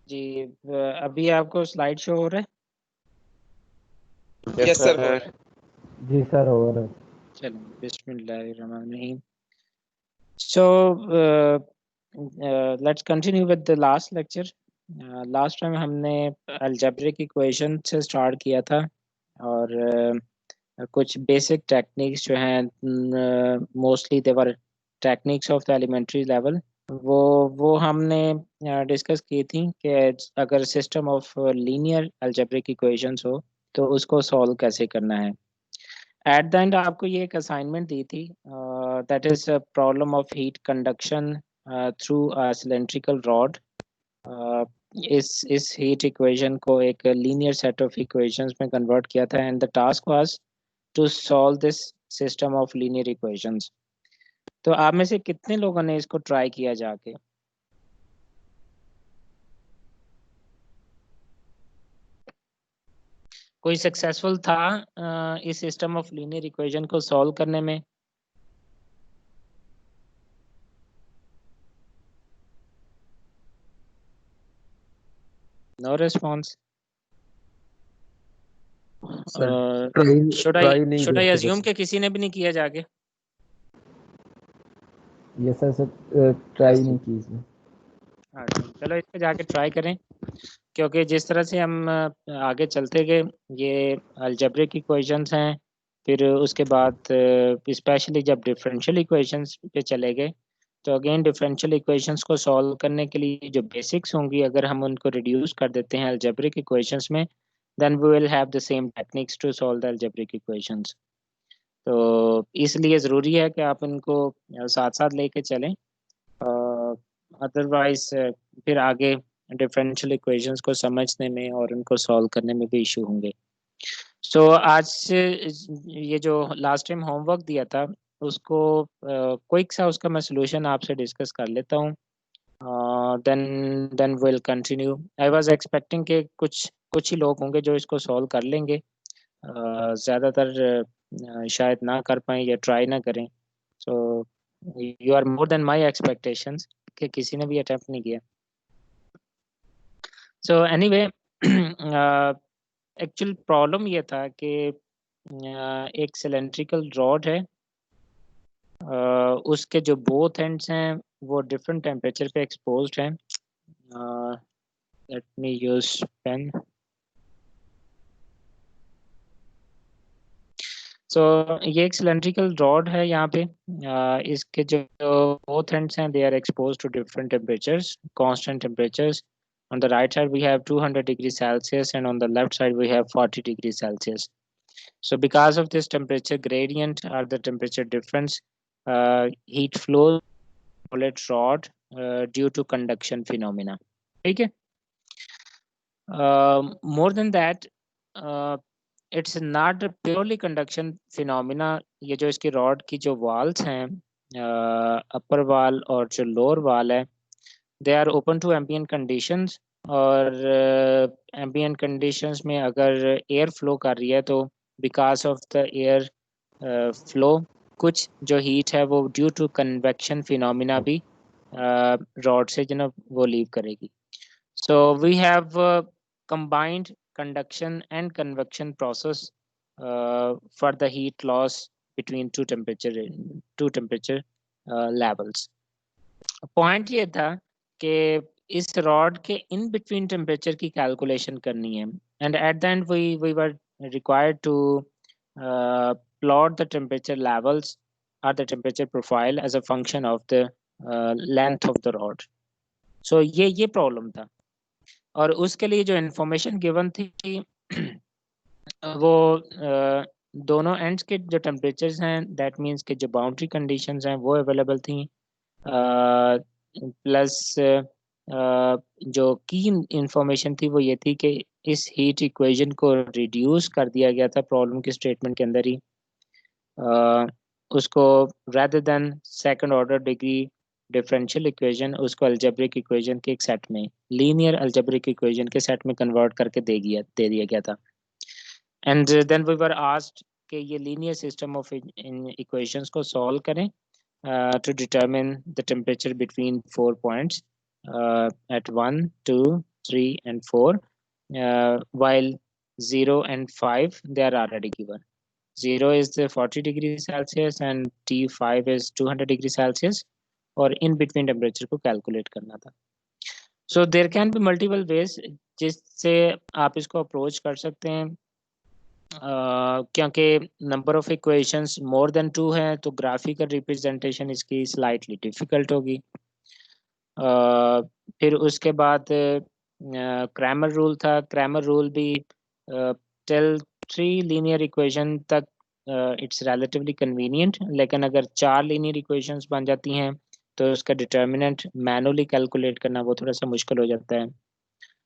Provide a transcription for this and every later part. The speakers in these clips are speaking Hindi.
जी अभी आपको स्लाइड शो हो रहा है? Yes sir. जी सर, हो रहा है। चलो बिस्मिल्लाहिर्रहमानिर्रहीम। So let's continue with the last lecture. Last time हमने अलजेब्रिक इक्वेशन से स्टार्ट किया था और कुछ बेसिक टेक्निक्स जो हैं mostly they're techniques of the elementary level वो हमने डिस्कस की थी कि अगर system of linear algebraic equations हो तो उसको सॉल्व कैसे करना है। एट द एंड आपको ये एक असाइनमेंट दी थी, that is problem of heat conduction through cylindrical rod. इस हीट इक्वेशन को एक लीनियर सेट ऑफ इक्वेशंस में कन्वर्ट किया था and the task was to solve this system of linear equations. तो आप में से कितने लोगों ने इसको ट्राई किया जाके? कोई सक्सेसफुल था इस सिस्टम ऑफ लीनियर इक्वेशन को सॉल्व करने में? No response. Should I assume कि किसी ने भी नहीं किया जाके? यस सर, ट्राई नहीं की इसमें। चलो इस पे जाके ट्राई करें, क्योंकि जिस तरह से हम आगे चलते गए ये अलजेब्रिक इक्वेशंस हैं, फिर उसके बाद स्पेशली जब डिफरेंशियल इक्वेशंस पे चले गए तो अगेन डिफरेंशियल इक्वेशंस को सॉल्व करने के लिए जो बेसिक्स होंगी अगर हम उनको रिड्यूस कर देते हैं अलजेब्रिक इक्वेशंस में, then we will have the same techniques to solve the algebraic equations. तो इसलिए ज़रूरी है कि आप इनको साथ साथ लेके चलें, अदरवाइज फिर आगे डिफरेंशियल इक्वेशंस को समझने में और उनको सॉल्व करने में भी इशू होंगे। सो आज से ये जो लास्ट टाइम होमवर्क दिया था उसको क्विक सा उसका मैं सोल्यूशन आपसे डिस्कस कर लेता हूँ, then then will continue. I was expecting कि कुछ ही लोग होंगे जो इसको सॉल्व कर लेंगे, ज़्यादातर शायद ना कर पाएँ या ट्राई ना करें। So you are more than my expectations कि किसी ने भी अटेम्प्ट नहीं किया। सो एनीवे एक्चुअल प्रॉब्लम ये था कि एक सिलेंड्रिकल रॉड है, उसके जो बोथ एंड्स हैं वो डिफरेंट टेम्परेचर पे एक्सपोज्ड हैं। Let me use pen. So ये एक सिलेंड्रिकल रॉड है यहाँ पे, इसके जो बोथ एंड्स हैं they are expose to different temperatures, constant temperatures. On the right side we have 200 degrees Celsius and on the left side we have 40 degrees Celsius. So because of this temperature gradient or the temperature difference, heat flows solid rod due to conduction phenomena. ठीक है? More than that, it's not purely conduction phenomena. ये जो इसकी रॉड की जो वॉल्स हैं, अपर वाल और जो लोअर वाल है, they are open to ambient conditions. और एम्बिएंट कंडीशंस में अगर एयर फ्लो कर रही है तो because of the air flow कुछ जो हीट है वो ड्यू टू कन्वेक्शन फिनोमिना भी रॉड से जो ना वो लीव करेगी। So we have combined conduction and convection process for the heat loss between two temperature levels. Point ये था कि इस रॉड के इन बिटवीन टेम्परेचर की कैलकुलेशन करनी है and at the end we were required to plot the temperature levels or the temperature profile as a function of the length of the rod. So ये प्रॉब्लम था और उसके लिए जो इंफॉर्मेशन गिवन थी वो दोनों एंड्स के जो टेम्परेचर्स हैं दैट मीन्स के जो बाउंड्री कंडीशंस हैं वो अवेलेबल थी, प्लस जो की इंफॉर्मेशन थी वो ये थी कि इस हीट इक्वेशन को रिड्यूस कर दिया गया था प्रॉब्लम के स्टेटमेंट के अंदर ही, उसको rather than second order degree differential equation उसको अलजेब्रिक इक्वेशन के एक सेट में, लीनियर अलजेब्रिक इक्वेशन के सेट में कन्वर्ट करके दे दिया गया था। And then we were asked कि ये linear system of in equations को सॉल्व करें to determine the temperature between 4 points at 1, 2, 3 and 4, while 0 and 5 they are already given. 0 is the 40 degrees Celsius and T5 is 200 degrees Celsius, और in between temperature को calculate करना था. So there can be multiple ways जिससे आप इसको approach कर सकते हैं. क्योंकि number of equations more than 2 है तो ग्राफिकल रिप्रेजेंटेशन इसकी स्लाइटली डिफिकल्ट होगी. फिर उसके बाद क्रैमर रूल था. क्रैमर रूल भी टिल 3 लीनियर इक्वेशन तक इट्स रिलेटिवली कन्वीनियंट, लेकिन अगर 4 लीनियर इक्वेशंस बन जाती हैं तो उसका डिटर्मिनेंट मैनुअली कैलकुलेट करना वो थोड़ा सा मुश्किल हो जाता है.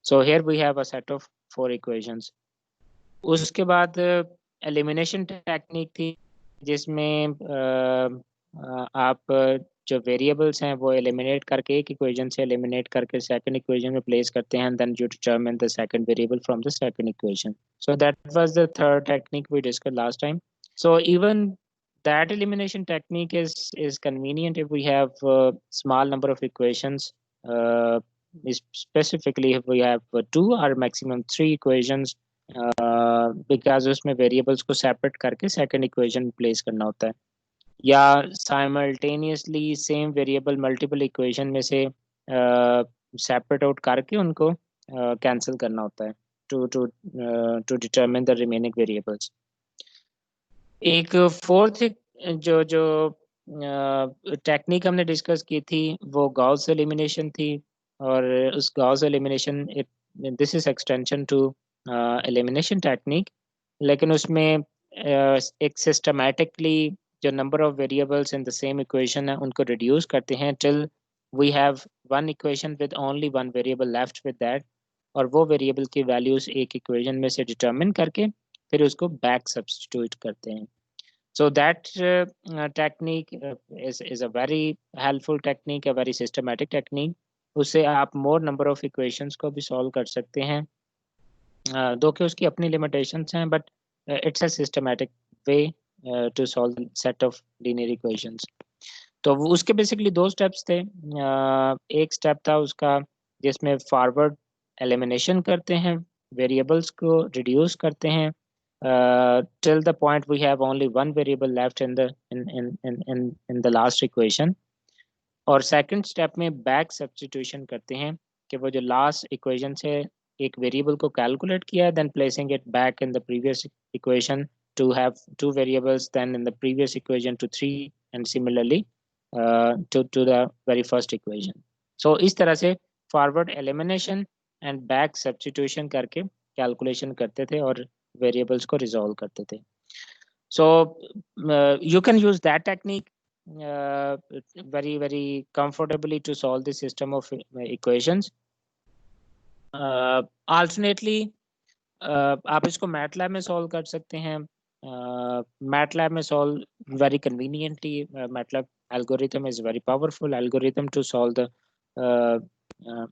So here we have a set of 4 equations. उसके बाद एलिमिनेशन टेक्निक थी जिसमें आप जो वेरिएबल्स हैं वो एलिमिनेट करके एक इक्वेशन से एलिमिनेट करके सेकंड इक्वेशन में प्लेस करते हैं, then you determine the second variable from the second equation. So that was the third technique we discussed last time. So even that elimination technique is convenient if we have a small number of equations. Specifically if we have 2 or maximum 3 equations, because उसमें variables को separate करके second equation place करना होता है, या simultaneously same variable multiple equation में से separate out करके उनको cancel करना होता है to determine the remaining variables. एक फोर्थ जो टेक्निक हमने डिस्कस की थी वो गॉस एलिमिनेशन थी, और उस Gauss elimination this is extension to elimination technique, लेकिन उसमें एक सिस्टमैटिकली जो number of variables in the same equation है उनको रिड्यूस करते हैं till we have one equation with only one variable left with that, और वो वेरिएबल की वैल्यूज एक इक्वेशन में से डिटरमिन करके फिर उसको बैक सब्स्टिट्यूट करते हैं. So that technique is a very helpful technique, a very systematic technique. उससे आप more number of equations को भी solve कर सकते हैं, दो कि उसकी अपनी limitations हैं, but it's a systematic way to solve set of linear equations. तो उसके basically 2 steps थे. एक step था उसका जिसमें forward elimination करते हैं, variables को reduce करते हैं till the point we have only one variable left in the last equation. और second step में back substitution करते हैं कि वो जो last equation से एक variable को calculate किया, then placing it back in the previous equation to have 2 variables, then in the previous equation to 3, and similarly to the very first equation. So इस तरह से forward elimination and back substitution करके calculation करते थे और variables को resolve करते थे. So you can use that technique very very comfortably to solve the system of equations. Alternately आप इसको MATLAB में solve कर सकते हैं. MATLAB में solve very conveniently. MATLAB algorithm is very powerful algorithm to solve the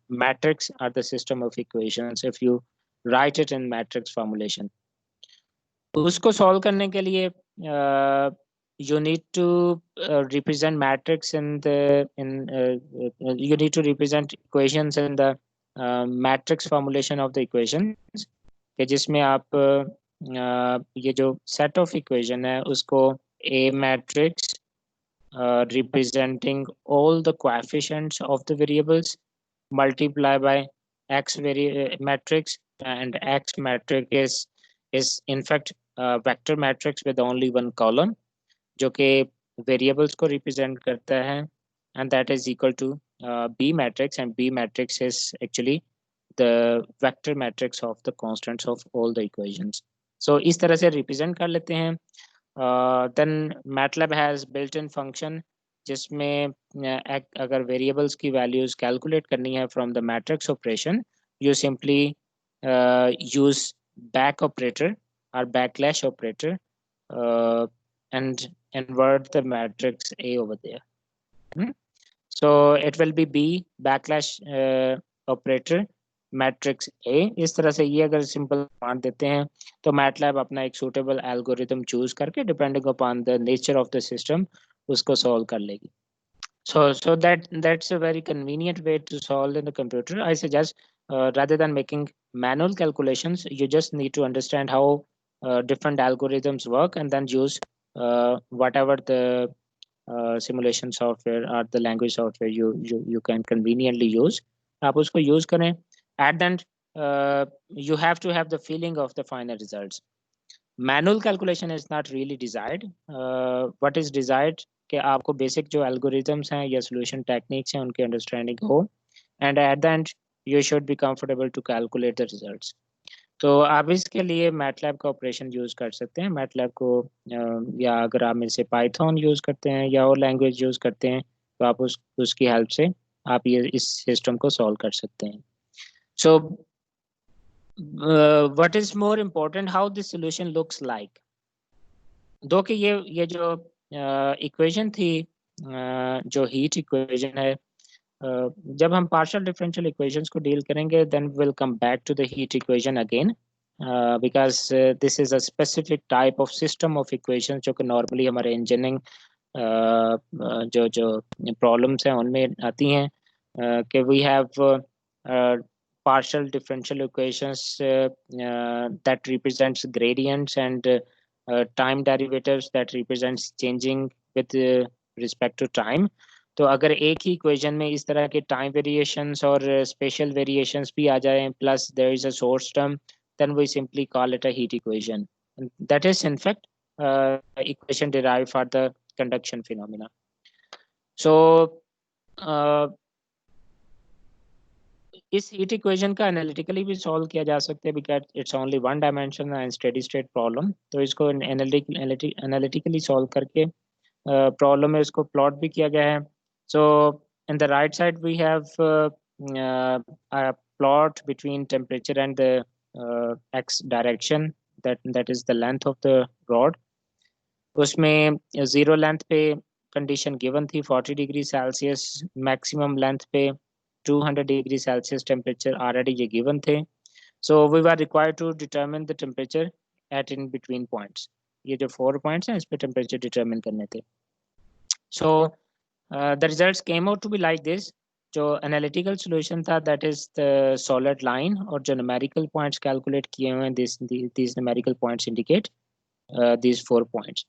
matrix or the system of equations if you write it in matrix formulation. उसको solve करने के लिए you need to represent matrix in the you need to represent equations in the matrix formulation of the equations, कि जिसमें आप ये जो set of equation है उसको A matrix representing all the coefficients of the variables multiply by X matrix, and X matrix is in fact vector matrix with only one column जो कि variables को represent करता है, and that is equal to B matrix, and B matrix is actually the vector matrix of the constants of all the equations. So इस तरह से represent कर लेते हैं. Then MATLAB has built-in function जिसमें अगर variables की values calculate करनी है from the matrix operation, you simply use back operator or backlash operator and invert the matrix A over there. So it will be B backlash operator matrix A. इस तरह से ये अगर simple मान देते हैं तो MATLAB अपना एक suitable algorithm choose करके depending upon the nature of the system उसको solve कर लेगी. So that's a very convenient way to solve in the computer. I suggest rather than making manual calculations, you just need to understand how different algorithms work and then use whatever the simulation software or the language software you can conveniently use. आप उसको use करें. At the end, you have to have the feeling of the final results. Manual calculation is not really desired. What is desired कि आपको basic जो algorithms हैं या solution techniques हैं उनकी understanding हो, and at the end you should be comfortable to calculate the results. तो आप इसके लिए मैटलैब का ऑपरेशन यूज़ कर सकते हैं. मैटलैब को या अगर आप में से पाइथन यूज़ करते हैं या और लैंग्वेज यूज़ करते हैं तो आप उसकी हेल्प से आप ये इस सिस्टम को सॉल्व कर सकते हैं. So what is more important, how this solution looks like. दो कि ये जो इक्वेशन थी, जो हीट इक्वेशन है, जब हम पार्शियल डिफरेंशियल इक्वेशंस को डील करेंगे then will come back to the heat equation again, because this is a specific type of system of equations जो कि नॉर्मली हमारे इंजीनियरिंग जो प्रॉब्लम्स हैं उनमें आती हैं, कि we have partial differential equations that represents gradients and time derivatives that represents changing with respect to time. तो अगर एक ही इक्वेशन में इस तरह के टाइम वेरिएशंस और स्पेशल वेरिएशंस भी आ जाएं plus there is a source term, then we simply call it a heat equation. That is in fact equation derived for the conduction phenomena. So इस हीट इक्वेशन का एनालिटिकली भी सॉल्व किया जा सकता है because it's only one dimension and steady state problem. तो इसको एनालिटिकली सॉल्व करके प्रॉब्लम में इसको प्लॉट भी किया गया है. So in the right side we have a plot between temperature and the x direction, that is the length of the rod. उसमें जीरो लेंथ पे कंडीशन गिवन थी 40 डिग्री सेल्सियस, मैक्सिमम लेंथ पे 200 डिग्री सेल्सियस टेम्परेचर ऑलरेडी ये गिवन थे. So we were required to determine the temperature at in between points. ये जो 4 पॉइंट्स हैं इस पे टेम्परेचर डिटरमिन करने थे. So the results came out to be like this. जो एनालिटिकल सॉल्यूशन था that is the solid line, और जो न्यूमेरिकल पॉइंट्स कैलकुलेट किए हुए हैं this numerical points indicate these 4 points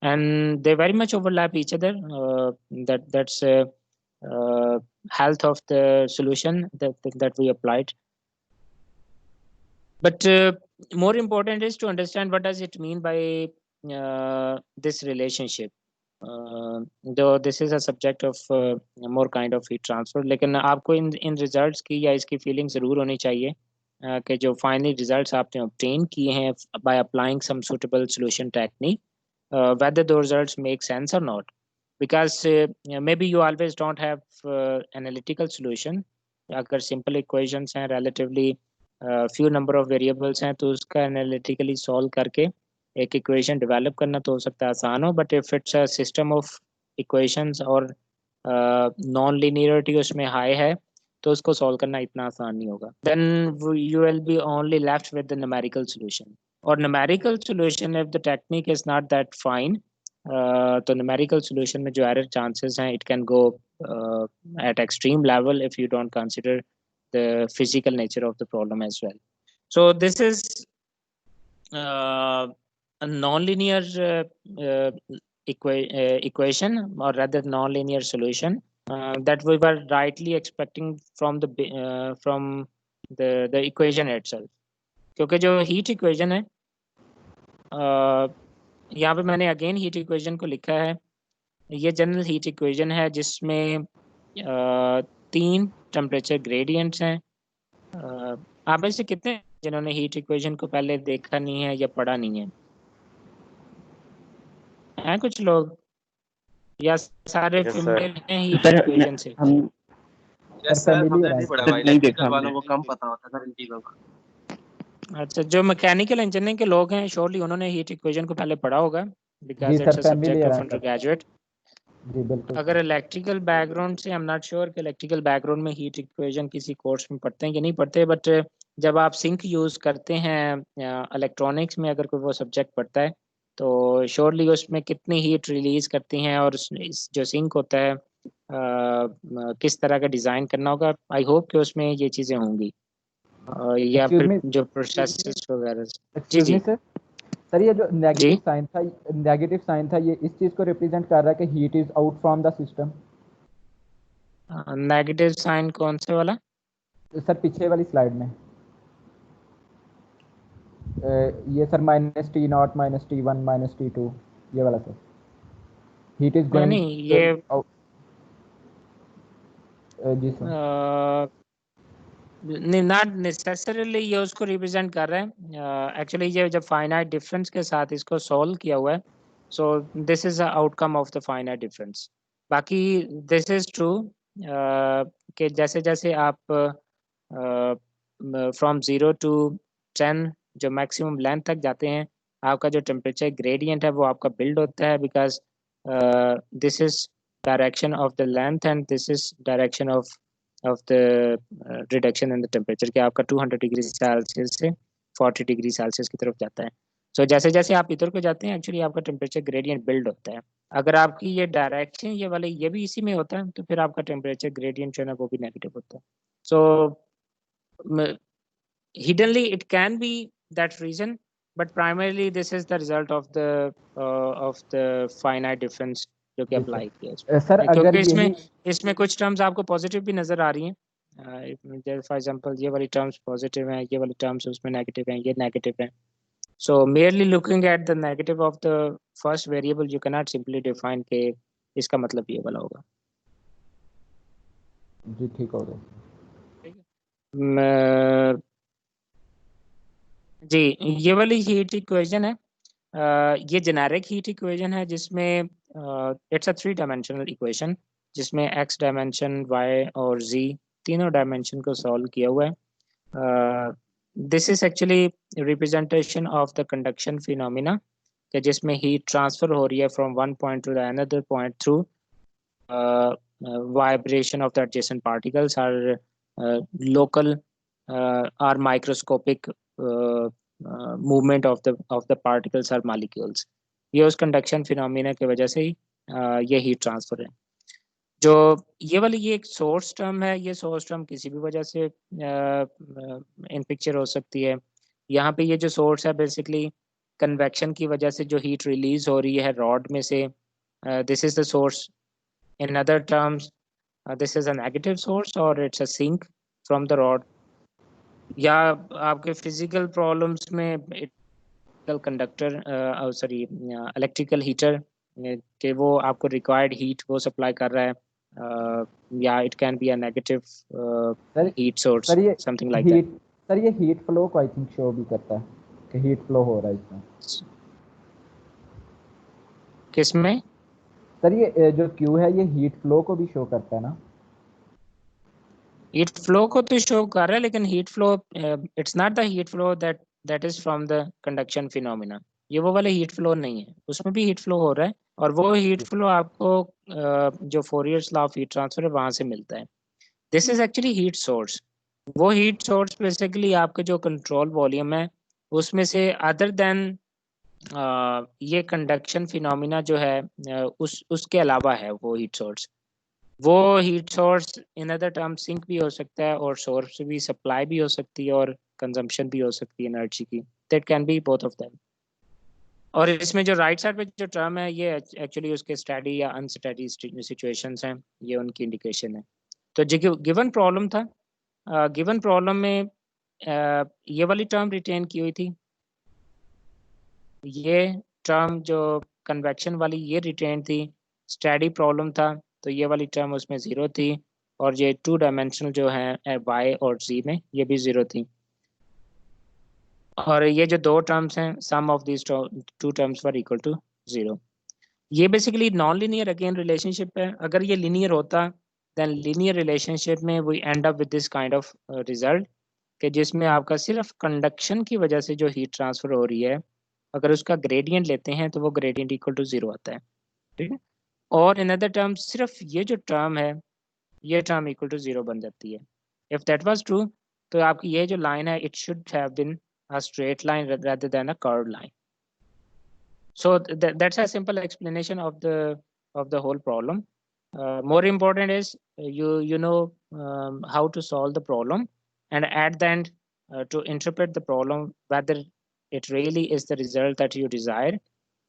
and they very much overlap each other. That's health of the solution that we applied. But more important is to understand what does it mean by this relationship. Though this is a subject of more kind of heat transfer, लेकिन आपको इन रिजल्ट्स की या इसकी फीलिंग ज़रूर होनी चाहिए कि जो फाइनल रिजल्ट्स आपने ऑब्टेन किए हैं by applying some suitable solution technique, whether those results make sense or not, because maybe you always don't have analytical solution. अगर simple equations हैं, relatively few number of variables हैं, तो उसका analytically solve करके एक equation develop करना तो हो सकता है आसान हो, but if it's a system of equations और non-linearity उसमें high है तो उसको solve करना इतना आसान नहीं होगा. Then you will be only left with the numerical solution. Or numerical solution if the technique is not that fine, तो numerical solution में जो error chances हैं it can go at extreme level if you don't consider the physical nature of the problem as well. So this is a non-linear equation, or rather non-linear solution that we were rightly expecting from the equation itself. क्योंकि जो हीट इक्वेशन है, यहाँ पे मैंने अगेन हीट इक्वेशन को लिखा है. ये जनरल हीट इक्वेशन है जिसमें 3 टेम्परेचर ग्रेडियंट्स हैं. आप में से कितने जिन्होंने हीट इक्वेशन को पहले देखा नहीं है या पढ़ा नहीं है? हैं कुछ लोग या सारे फेमिलियर हैं हीट इक्वेशन से? यस सर, हमने नहीं पढ़ा भाई. इलेक्ट्रिकल वालों को कम पता होता है इन चीजों का. अच्छा, जो मैकेनिकल इंजीनियरिंग के लोग हैं श्योरली उन्होंने हीट इक्वेशन को पहले पढ़ा होगा because it's a subject of undergraduate. जी बिल्कुल. अगर इलेक्ट्रिकल बैकग्राउंड से, आई एम नॉट श्योर कि इलेक्ट्रिकल बैकग्राउंड में हीट इक्वेशन किसी कोर्स में पढ़ते हैं कि नहीं पढ़ते, बट जब आप सिंक यूज़ करते हैं इलेक्ट्रॉनिक्स में, अगर कोई वो सब्जेक्ट पढ़ता है तो श्योरली उसमें कितनी हीट रिलीज करती हैं और जो सिंक होता है किस तरह का डिज़ाइन करना होगा. आई होप कि उसमें ये चीज़ें होंगी. या Excuse फिर me, जो प्रोसेसेस वगैरह। जी एक्सक्यूज जी मी सर, सर ये जो जी। नेगेटिव साइन था ये इस चीज को रिप्रेजेंट कर रहा है कि heat is out from the system. Negative sign कौन से वाला? सर पीछे वाली स्लाइड में ये सर -T0 -T1 -T2 ये वाला सर, हीट इज नहीं गोइंग नहीं, ये आउट। जी सर, नॉट नेसेसरीली ये उसको रिप्रेजेंट कर रहे हैं। एक्चुअली ये जब फाइनाइट डिफरेंस के साथ इसको सॉल्व किया हुआ है, सो this is the outcome of the finite difference. बाकी दिस इज ट्रू कि जैसे जैसे आप फ्रॉम 0 to 10 जो मैक्सिमम लेंथ तक जाते हैं, आपका जो टेम्परेचर ग्रेडियंट है वो आपका बिल्ड होता है, because this is direction of the length and this is direction of the reduction in the temperature, कि आपका 200 डिग्री सेल्सियस से 40 डिग्री सेल्सियस की तरफ जाता है। सो जैसे जैसे आप इधर को जाते हैं, एक्चुअली आपका टेम्परेचर ग्रेडियंट बिल्ड होता है। अगर आपकी ये डायरेक्शन ये वाले ये भी इसी में होता है, तो फिर आपका टेम्परेचर ग्रेडियंट जो है ना वो भी नेगेटिव होता है। सो hiddenly it can be that reason, but primarily this is the result of the finite difference जो कि जी अप्लाई किया सर इसमें। अगर क्योंकि इसमें यही इसमें कुछ टर्म्स आपको पॉजिटिव भी नजर आ रही हैं। जैसे फॉर एग्जांपल ये वाली टर्म्स पॉजिटिव हैं, ये वाली टर्म्स उसमें नेगेटिव हैं, ये नेगेटिव हैं। So merely looking at the negative of the first variable, you cannot simply define कि इसका मतलब ये वाला होगा। जी ठीक हो गया। ठीक है। जी, ये वाली हीट इक्वेशन है, ये जेनेरिक हीट इक्वेशन है जिसमें इट्स अ 3 डायमेंशनल इक्वेशन, जिसमें x डायमेंशन, y और z तीनों डायमेंशन को सॉल्व किया हुआ है। This is actually representation of the conduction phenomena, कि जिसमें हीट ट्रांसफर हो रही है from one point two the another point through vibration of the adjacent particles are local or microscopic movement of the particles or molecules। ये उस कंडक्शन फिनोमिना की वजह से ही ये हीट ट्रांसफर है। जो ये वाली ये एक सोर्स टर्म है, ये सोर्स टर्म किसी भी वजह से इन पिक्चर हो सकती है। यहाँ पे ये जो सोर्स है बेसिकली कन्वेक्शन की वजह से जो हीट रिलीज हो रही है रॉड में से, this is the source. In other terms, this is a negative source or it's a sink from the rod। या आपके फिजिकल प्रॉब्लम्स में इलेक्ट्रिकल कंडक्टर इलेक्ट्रिकल हीटर कि वो आपको रिक्वायर्ड हीट वो सप्लाई कर रहा है, या it can be a negative heat source, something like that. Sir ये हीट फ्लो को आई थिंक शो भी करता है कि हीट फ्लो हो रहा है इसमें। किसमें? सर ये जो क्यू है ये हीट फ्लो को भी शो करता है ना? हीट फ्लो को तो शो कर रहा है, लेकिन heat flow it's not the heat flow that is from the conduction phenomena. ये वो वाले हीट फ्लो नहीं है, उसमें भी हीट फ्लो हो रहा है, और वो हीट फ्लो आपको जो Fourier's law of heat transfer है वहां से मिलता है। This is actually heat source. वो हीट सोर्स बेसिकली आपके जो कंट्रोल वॉल्यूम है उसमें से अदर देन ये कंडक्शन फिनोमिना जो है उसके अलावा है वो हीट सोर्स। वो heat source in other term sink भी हो सकता है, और सोर्स भी, सप्लाई भी हो सकती है, और कंजम्पशन भी हो सकती है एनर्जी की। That can be both of them. और इसमें जो राइट साइड पे जो टर्म है ये एक्चुअली उसके स्टडी या अनस्टडी सिचुएशंस हैं, ये उनकी इंडिकेशन है। तो जो गिवन प्रॉब्लम था, गिवन प्रॉब्लम में ये वाली टर्म रिटेन की हुई थी, ये टर्म जो कन्वेक्शन वाली ये रिटेन थी। स्टडी प्रॉब्लम था तो ये वाली टर्म उसमें 0 थी, और ये 2 डायमेंशनल जो है y और z में ये भी 0 थी। और ये जो दो टर्म्स हैं, sum of this 2 terms were equal to 0। ये basically non linear again relationship है। अगर ये लीनियर होता देन लीनियर रिलेशनशिप में we end up with this kind of result, कि जिसमें आपका सिर्फ कंडक्शन की वजह से जो हीट ट्रांसफर हो रही है, अगर उसका ग्रेडियंट लेते हैं तो वो ग्रेडियंट इक्वल टू 0 आता है। ठीक है। और इन अदर टर्म सिर्फ ये जो टर्म है ये टर्म इक्वल टू 0 बन जाती है। इफ दैट वाज ट्रू, तो आपकी ये जो लाइन है it should have been a straight line rather than a curved line। So that's a simple explanation of the whole problem। More important is you know how to solve the problem, and at the end to interpret the problem whether it really is the result that you desire,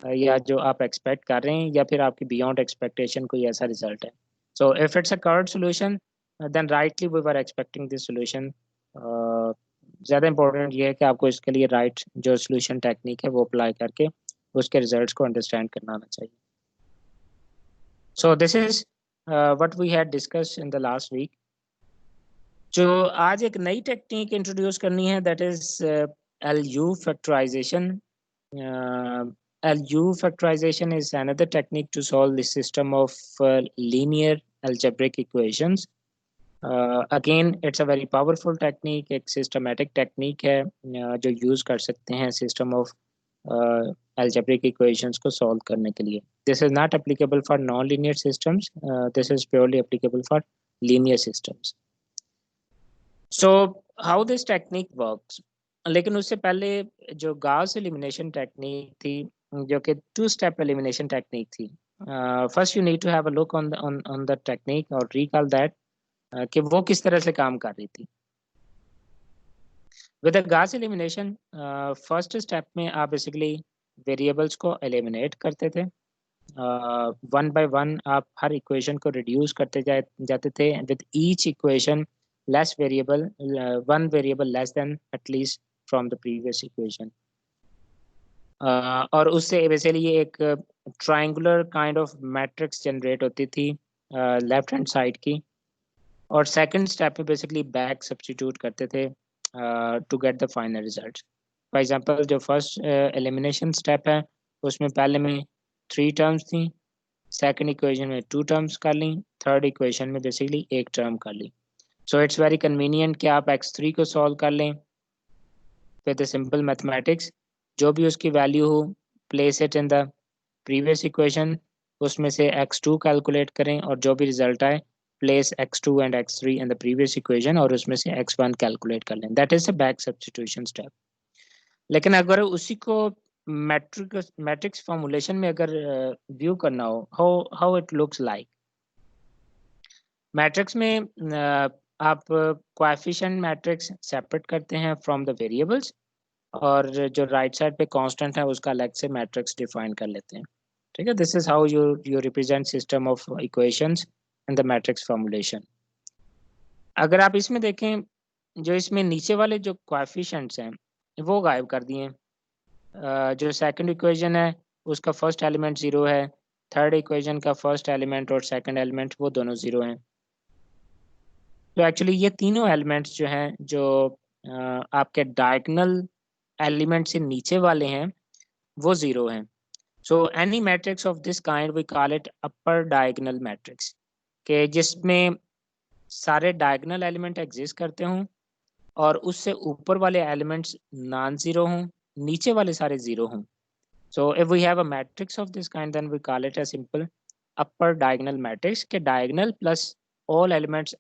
या जो आप एक्सपेक्ट कर रहे हैं या फिर आपकी बियॉन्ड एक्सपेक्टेशन कोई ऐसा रिजल्ट है. So if it's a curved solution then rightly we were expecting this solution. ज़्यादा इंपॉर्टेंट ये है कि आपको इसके लिए राइट जो सोल्यूशन टेक्निक है वो अप्लाई करके उसके रिजल्ट्स को अंडरस्टैंड करना आना चाहिए. So this is what we had discussed in the last week. जो आज एक नई टेक्निक इंट्रोड्यूस करनी है that is LU factorization. LU factorization is another technique to solve the system of linear algebraic equations. Again, it's a very powerful technique, एक systematic technique है जो use कर सकते हैं system of algebraic equations को solve करने के लिए. This is not applicable for non-linear systems. This is purely applicable for linear systems. So, how this technique works? लेकिन उससे पहले जो Gauss elimination technique थी जो कि 2-step elimination technique थी. First you need to have a look on the technique और recall that कि वो किस तरह से काम कर रही थी. With the Gauss elimination, first step में आप basically variables को eliminate करते थे. One by one आप हर equation को reduce करते जाते थे. With each equation less variable, one variable less than at least from the previous equation. और उससे बेसिकली ये एक triangular kind of matrix generate होती थी लेफ्ट हैंड साइड की. और सेकंड स्टेप में बेसिकली बैक सब्स्टिट्यूट करते थे to get the final result. For example जो फर्स्ट एलिमिनेशन स्टेप है उसमें पहले में 3 टर्म्स थी, सेकंड इक्वेशन में 2 टर्म्स कर ली, थर्ड इक्वेशन में बेसिकली 1 टर्म कर ली. सो इट्स वेरी कन्वीनियंट कि आप x3 को सॉल्व कर लें विद सिंपल मैथमेटिक्स. जो भी उसकी वैल्यू हो place it in the previous equation, उसमें से x2 कैलकुलेट करें और जो भी रिजल्ट आए place x2 and x3 in the previous equation और उसमें से x1 कैलकुलेट कर लें. That is a back substitution step. लेकिन अगर उसी को मैट्रिक्स फॉर्मूलेशन में अगर व्यू करना हो how it looks like. Matrix में आप कोएफिशिएंट मैट्रिक्स सेपरेट करते हैं फ्रॉम द वेरिएबल्स और जो राइट साइड पे कांस्टेंट है उसका अलग से मैट्रिक्स डिफाइन कर लेते हैं. ठीक है, this is how you represent system of equations in the matrix formulation. अगर आप इसमें देखें जो इसमें नीचे वाले जो कोएफिशिएंट्स हैं वो गायब कर दिए. जो सेकंड इक्वेशन है उसका फर्स्ट एलिमेंट 0 है, थर्ड इक्वेशन का फर्स्ट एलिमेंट और सेकंड एलिमेंट वो दोनों 0 हैं. तो एक्चुअली ये तीनों एलिमेंट्स जो हैं जो आपके डायगोनल एलिमेंट से नीचे वाले हैं वो 0 हैं. So any matrix of this kind we call it upper diagonal matrix, के जिसमें सारे डायगोनल एलिमेंट एग्जिस्ट करते हों और उससे ऊपर वाले एलिमेंट्स नॉन जीरो हों, नीचे वाले सारे 0 हों. So if we have a matrix of this kind then we call it a simple upper diagonal matrix, के diagonal plus all elements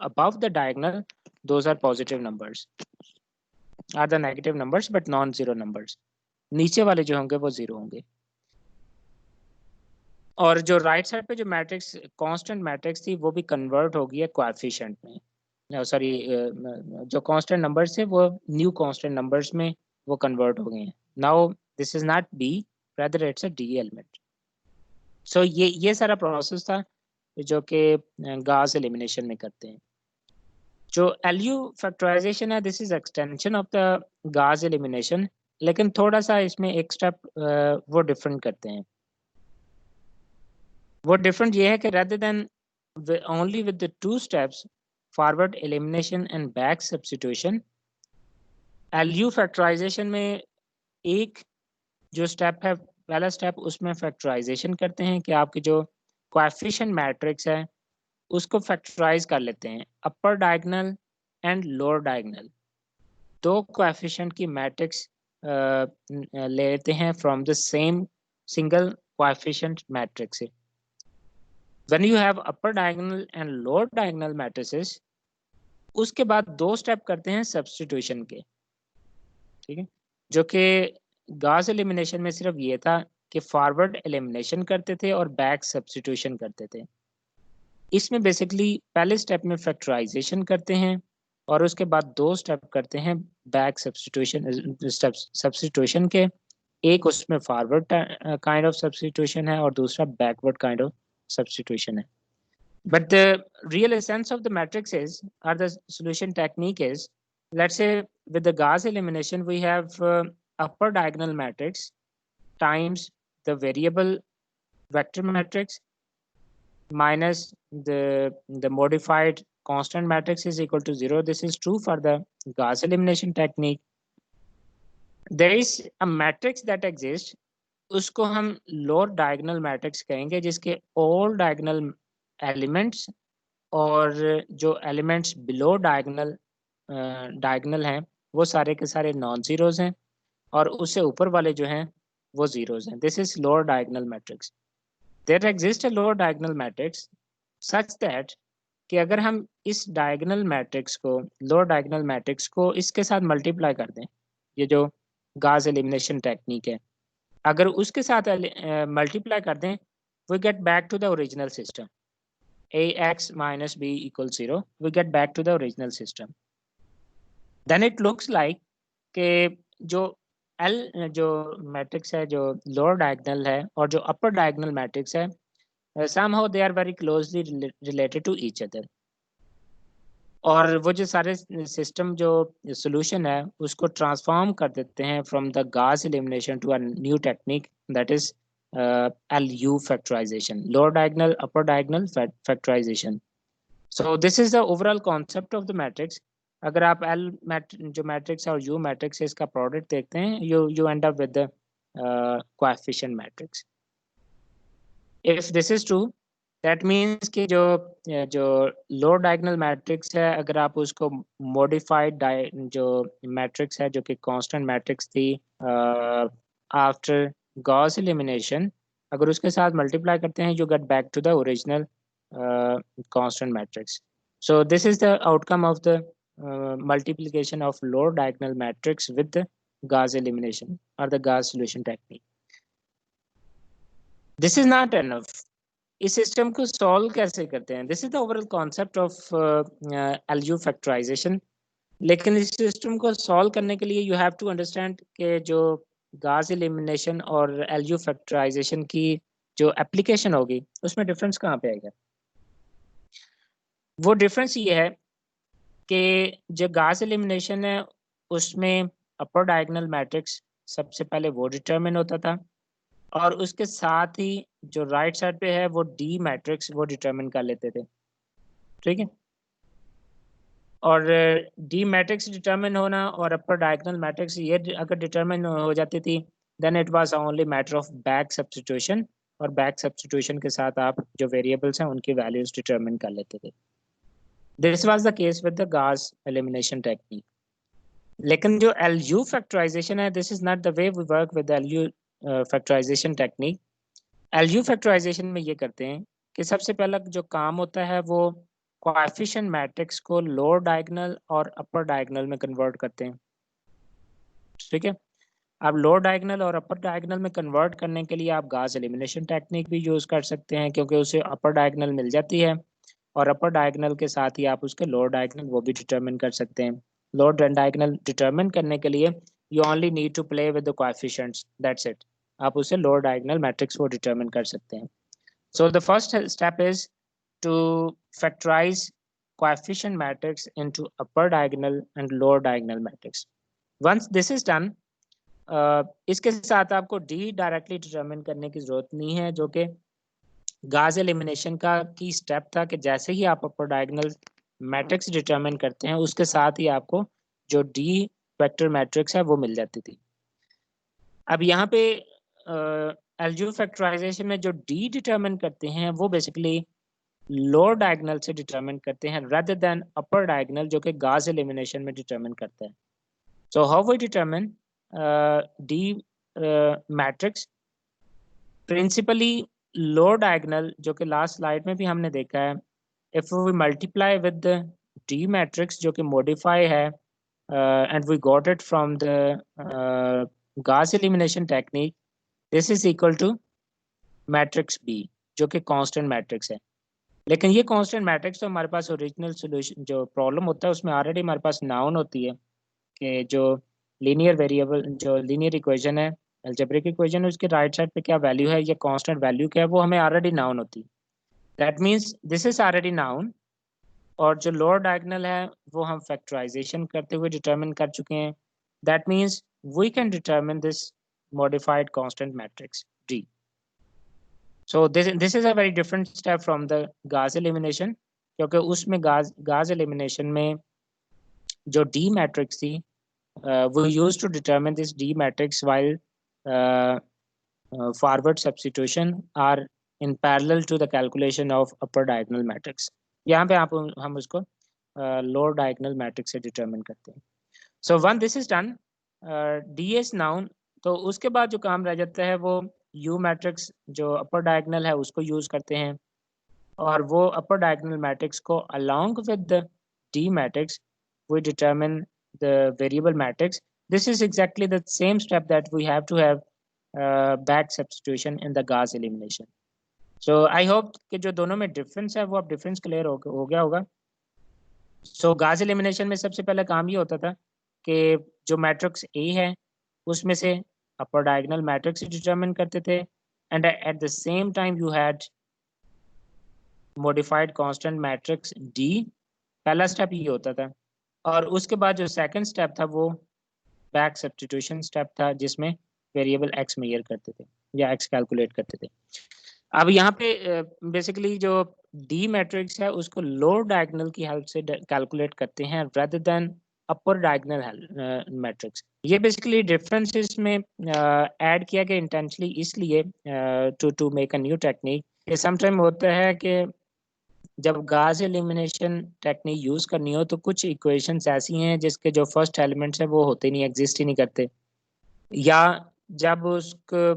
above the diagonal those are positive numbers, are the negative numbers but non-zero numbers. नीचे वाले जो होंगे वो 0 होंगे. और जो राइट साइड पे जो मैट्रिक्स कांस्टेंट मैट्रिक्स थी वो भी कन्वर्ट हो गई है कोएफिशिएंट में. सॉरी, जो कांस्टेंट नंबर्स थे वो न्यू कांस्टेंट नंबर्स में वो कन्वर्ट हो गए हैं. Now this is not b, rather it's a d element. सो ये सारा प्रोसेस था जो कि Gauss एलिमिनेशन में करते हैं. जो LU फैक्टराइजेशन है this is extension of the Gauss elimination, लेकिन थोड़ा सा इसमें एक स्टेप वो डिफरेंट करते हैं. वो डिफरेंट ये है कि rather than only with the 2 steps forward elimination and back substitution, LU factorization में एक जो स्टेप है पहला स्टेप उसमें फैक्टराइजेशन करते हैं कि आपकी जो कोएफिशिएंट मैट्रिक्स है उसको फैक्टराइज कर लेते हैं upper diagonal and lower diagonal. 2 coefficient की मैट्रिक्स ले लेते हैं from the same single coefficient matrix से. When you have upper diagonal and lower diagonal matrices उसके बाद 2 स्टेप करते हैं सब्स्टिट्यूशन के. ठीक है, जो कि Gauss एलिमिनेशन में सिर्फ ये था कि फॉरवर्ड एलिमिनेशन करते थे और बैक सब्स्टिट्यूशन करते थे. इसमें बेसिकली पहले स्टेप में फैक्टराइजेशन करते हैं और उसके बाद 2 स्टेप करते हैं बैक सब्स्टिट्यूशन के। एक उसमें फॉरवर्ड काइंड ऑफ सब्स्टिट्यूशन है और दूसरा बैकवर्ड काइंड ऑफ सब्स्टिट्यूशन है। But the real essence of the matrix is, or the solution technique is, let's say with the Gauss elimination, we have upper diagonal matrix times the variable vector matrix minus the modified constant matrix is equal to 0. This is true for the Gauss elimination technique. There is a matrix that exists, उसको हम लोअर डायगोनल मैट्रिक्स कहेंगे, जिसके ऑल डायगोनल एलिमेंट्स और जो एलिमेंट्स बिलो डायगोनल हैं वो सारे के सारे नॉन जीरोज हैं और उससे ऊपर वाले जो हैं वो जीरोज हैं। This is lower diagonal matrix. There exist a lower diagonal matrix such that कि अगर हम इस डायगोनल मैट्रिक्स को, लोअर डायगोनल मैट्रिक्स को इसके साथ मल्टीप्लाई कर दें, ये जो गाउस एलिमिनेशन टेक्निक है, अगर उसके साथ मल्टीप्लाई कर दें, we get back to the original system. ax minus b equals 0. We get back to the original system. Then it looks like कि जो जो मैट्रिक्स है, जो लोअर डायगोनल है और जो अपर डायगोनल मैट्रिक्स है, somehow they are very closely related to each other. और वो जो सारे सिस्टम जो सोल्यूशन है उसको ट्रांसफॉर्म कर देते हैं from the Gauss elimination to a new technique that is LU factorization, lower diagonal upper diagonal factorization. So this is the overall concept of the matrix. अगर आप जो मैट्रिक्स है और U मैट्रिक्स है इसका प्रोडक्ट देखते हैं, you end up with the coefficient matrix. If this is true, that means कि जो लोअर डायगोनल मैट्रिक्स है, अगर आप उसको मॉडिफाइड जो मैट्रिक्स है जो कि कांस्टेंट मैट्रिक्स थी आफ्टर Gauss elimination, अगर उसके साथ मल्टीप्लाई करते हैं, you get back to the original constant matrix. So this is the outcome of the multiplication of lower diagonal matrix with the Gauss elimination or the Gauss solution technique. This is not enough. इस सिस्टम को सॉल्व कैसे करते हैं? This is the overall concept of LU factorization. लेकिन इस सिस्टम को सॉल्व करने के लिए यू हैव टू अंडरस्टैंड कि जो Gauss elimination और LU फैक्टराइजेशन की जो एप्लीकेशन होगी उसमें डिफरेंस कहाँ पे आएगा? वो डिफरेंस ये है कि जो Gauss elimination है उसमें अपर डायगोनल मैट्रिक्स सबसे पहले वो डिटरमिन होता था और उसके साथ ही जो राइट साइड पे है वो D मैट्रिक्स वो डिटरमिन कर लेते थे, ठीक है। और D मैट्रिक्स डिटरमिन होना और अपर डायगोनल मैट्रिक्स ये अगर डिटरमिन हो जाती थी, then it was only matter of back substitution, और बैक सब्स्टिट्यूशन के साथ आप जो वेरिएबल्स हैं उनकी वैल्यूज डिटरमिन कर लेते थे। This was the case with the Gauss elimination technique. लेकिन जो LU फैक्टराइजेशन है, this is not the way we work with LU factorization technique. LU factorization में ये करते हैं कि सबसे पहला जो काम होता है वो कोएफिशिएंट मैट्रिक्स को लोअर डायगोनल और अपर डायगोनल में कन्वर्ट करते हैं, ठीक है। आप लोअर डायगोनल और अपर डायगोनल में कन्वर्ट करने के लिए आप Gauss एलिमिनेशन टेक्निक भी यूज कर सकते हैं, क्योंकि उसे अपर डायगोनल मिल जाती है और अपर डायगोनल के साथ ही आप उसके लोअर डायगोनल वो भी डिटरमिन कर सकते हैं। लोअर डायगोनल डिटरमिन करने के लिए you only need to play with the coefficients, that's it. आप उसे लोअर डायगोनल मैट्रिक्स को डिटरमिन कर सकते हैं। So the first step is to factorize coefficient matrix into upper diagonal and lower diagonal matrix. Once this is done, इसके साथ आपको D डायरेक्टली डिटरमिन करने की जरूरत नहीं है, जो कि Gauss एलिमिनेशन का की स्टेप था कि जैसे ही आप अपर डायगोनल मैट्रिक्स डिटरमिन करते हैं उसके साथ ही आपको जो D वेक्टर मैट्रिक्स है वो मिल जाती थी। अब यहाँ पे LU फैक्टराइजेशन में जो D डिटरमिन करते हैं वो बेसिकली लोअर डायगोनल से डिटरमिन करते हैं rather than अपर डायगोनल जो कि Gauss एलिमिनेशन में डिटरमिन करता है। So how we determine D matrix? Principally lower diagonal, जो कि लास्ट स्लाइड में भी हमने देखा है, if we multiply with the D matrix जो कि modify है and we got it from the Gauss elimination technique, this is equal to matrix B जो कि constant matrix है। लेकिन ये कांस्टेंट मैट्रिक्स तो हमारे पास ओरिजिनल सॉल्यूशन जो प्रॉब्लम होता है उसमें ऑलरेडी हमारे पास नाउन होती है कि जो लीनियर वेरिएबल जो लीनियर इक्वेशन है अलजेब्रिक इक्वेशन उसके राइट साइड पे क्या वैल्यू है या कांस्टेंट वैल्यू क्या है वो हमें ऑलरेडी नाउन होती है. That means this is already noun. और जो लोअर डायगोनल है वो हम फैक्टराइजेशन करते हुए डिटरमिन कर चुके हैं. That means we can determine this modified constant matrix D. So this is a very different step from the Gauss elimination, क्योंकि उसमें Gauss elimination में जो D matrix थी we used to determine this D matrix while forward substitution are in parallel to the calculation of upper diagonal matrix. यहाँ पे हम उसको lower diagonal matrix से determine करते हैं. So once this is done, D is noun, तो उसके बाद जो काम रह जाता है वो U मैट्रिक्स जो अपर डायगोनल है उसको यूज करते हैं और वो अपर डायगोनल मैट्रिक्स को along with the D matrix we determine the variable matrix. This is exactly the same step that we have to have back substitution in the Gauss elimination. So I hope कि जो दोनों में डिफरेंस है वो अब डिफरेंस क्लियर हो गया होगा. So Gauss elimination में सबसे पहले काम ये होता था कि जो मैट्रिक्स A है उसमें से अपर डायगोनल मैट्रिक्स डिटरमिन करते थे and at the same time you had modified constant matrix D. पहला स्टेप ये होता था और उसके बाद जो सेकंड स्टेप था वो बैक सब्स्टिट्यूशन स्टेप था जिसमें वेरिएबल x मेजर करते थे या x कैलकुलेट करते थे. अब यहाँ पे बेसिकली जो D मैट्रिक्स है उसको लोअर डायगोनल की हेल्प से कैलकुलेट करते हैं rather than upper diagonal matrix. ये बेसिकली डिफरेंस इसमें ऐड किया गया इंटेंशनली इसलिए to make a new technique. ये समटाइम होता है कि जब Gauss elimination टेक्निक यूज करनी हो तो कुछ इक्वेशंस ऐसी हैं जिसके जो फर्स्ट एलिमेंट्स हैं वो होते नहीं, एग्जिस्ट ही नहीं करते, या जब उसको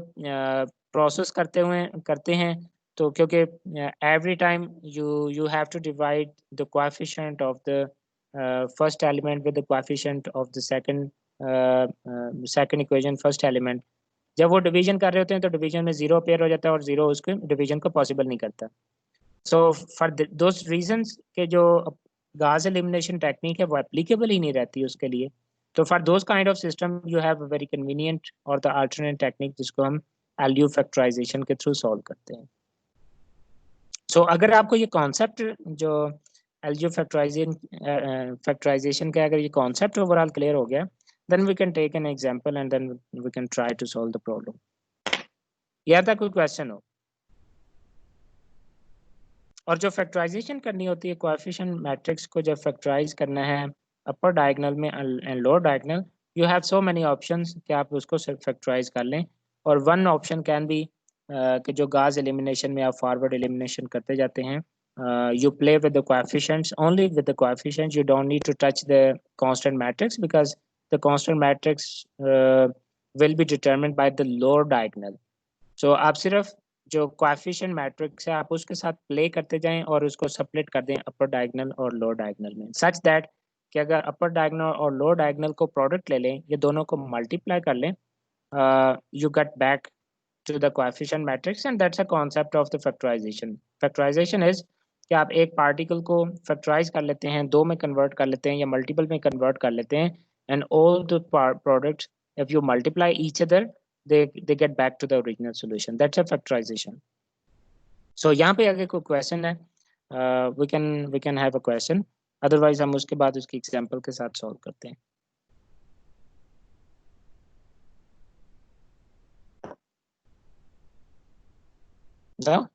प्रोसेस करते हैं तो क्योंकि every time you have to divide the coefficient of the first element with the coefficient of the second equation first element. जब वो डिवीजन कर रहे होते हैं तो डिवीजन में जीरो अपेयर हो जाता है और जीरो उसके डिवीजन को पॉसिबल नहीं करता. सो फॉर दोस रीजंस के जो Gauss elimination टेक्निक है वो एप्लीकेबल ही नहीं रहती उसके लिए. तो for those kind of system you have a very convenient और द अल्टरनेट टेक्निक जिसको हम LU फैक्टराइजेशन के थ्रू सॉल्व करते हैं. सो अगर आपको ये कॉन्सेप्ट जो LU फैक्टराइजेशन का अगर ये कॉन्सेप्ट ओवरऑल क्लियर हो गया then we can take an example and then we can try to solve the problem. यार था कोई क्वेश्चन हो? और जो फैक्टराइजेशन करनी होती है कोएफिशिएंट मैट्रिक्स को जब फैक्टराइज करना है अपर डायगोनल में and lower diagonal you have so many options कि आप उसको फैक्टराइज कर लें. और वन ऑप्शन कैन बी कि जो Gauss एलिमिनेशन में आप फॉरवर्ड एलिमिनेशन करते जाते हैं you play with the coefficients, only with the coefficients. You don't need to touch the constant matrix because the constant matrix will be determined by the lower diagonal. So आप सिर्फ जो कोएफिशिएंट मैट्रिक्स है आप उसके साथ प्ले करते जाएं और उसको स्प्लिट कर दें अपर डायगोनल और लोअर डायगोनल में, सच दैट कि अगर अपर डायगोनल और लोअर डायगोनल को प्रोडक्ट ले लें, ये दोनों को मल्टीप्लाई कर लें, you get back to the coefficient matrix and that's a concept of the factorization. Factorization is कि आप एक पार्टिकल को फैक्टराइज कर लेते हैं, दो में कन्वर्ट कर लेते हैं या मल्टीपल में कन्वर्ट कर लेते हैं and all the products if you multiply each other they get back to the original solution. That's a factorization. So यहाँ पे अगर कोई क्वेश्चन है we can have a question. Otherwise हम उसके बाद उसकी एग्जांपल के साथ सॉल्व करते हैं. No?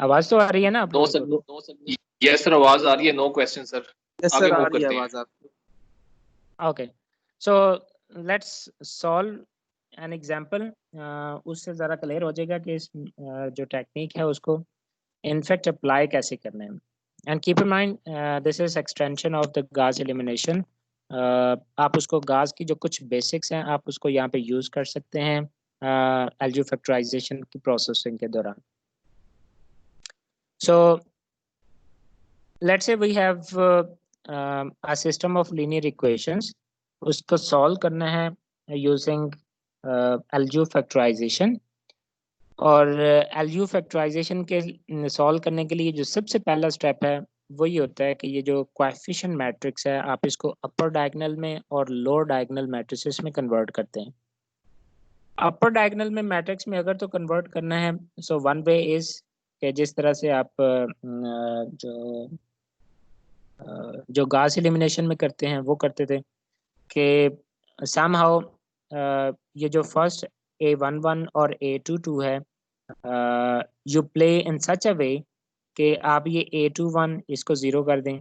आवाज तो आ रही है ना? No sir. यस सर, आवाज आ रही है. No question sir. Yes sir, आ रही है आवाज आपकी. Okay. So let's solve an example. उससे ज़रा क्लियर हो जाएगा कि इस जो टेक्निक है उसको इनफैक्ट अप्लाई कैसे करना है. And keep in mind this is extension of the Gauss elimination. आप उसको Gauss की जो कुछ बेसिक्स हैं आप उसको यहाँ पे यूज़ कर सकते हैं LU फैक्टराइजेशन की प्रोसेसिंग के दौरान. So let's say we have a system of linear equations. उसको सॉल्व करना है यूजिंग LU फैक्टराइजेशन. और एलयू फैक्टराइजेशन के सॉल्व करने के लिए जो सबसे पहला स्टेप है वो ये होता है कि ये जो कोएफिशिएंट मैट्रिक्स है आप इसको अपर डायगोनल में और लोअर डायगोनल मैट्रिसेस में कन्वर्ट करते हैं। अपर डायगोनल में मैट्रिक्स में अगर तो कन्वर्ट करना है सो वन वे इज कि जिस तरह से आप जो गाउस एलिमिनेशन में करते हैं वो करते थे कि समहाउ ये जो फर्स्ट A11 और A22 है you play in such a वे कि आप ये A21 इसको ज़ीरो कर दें,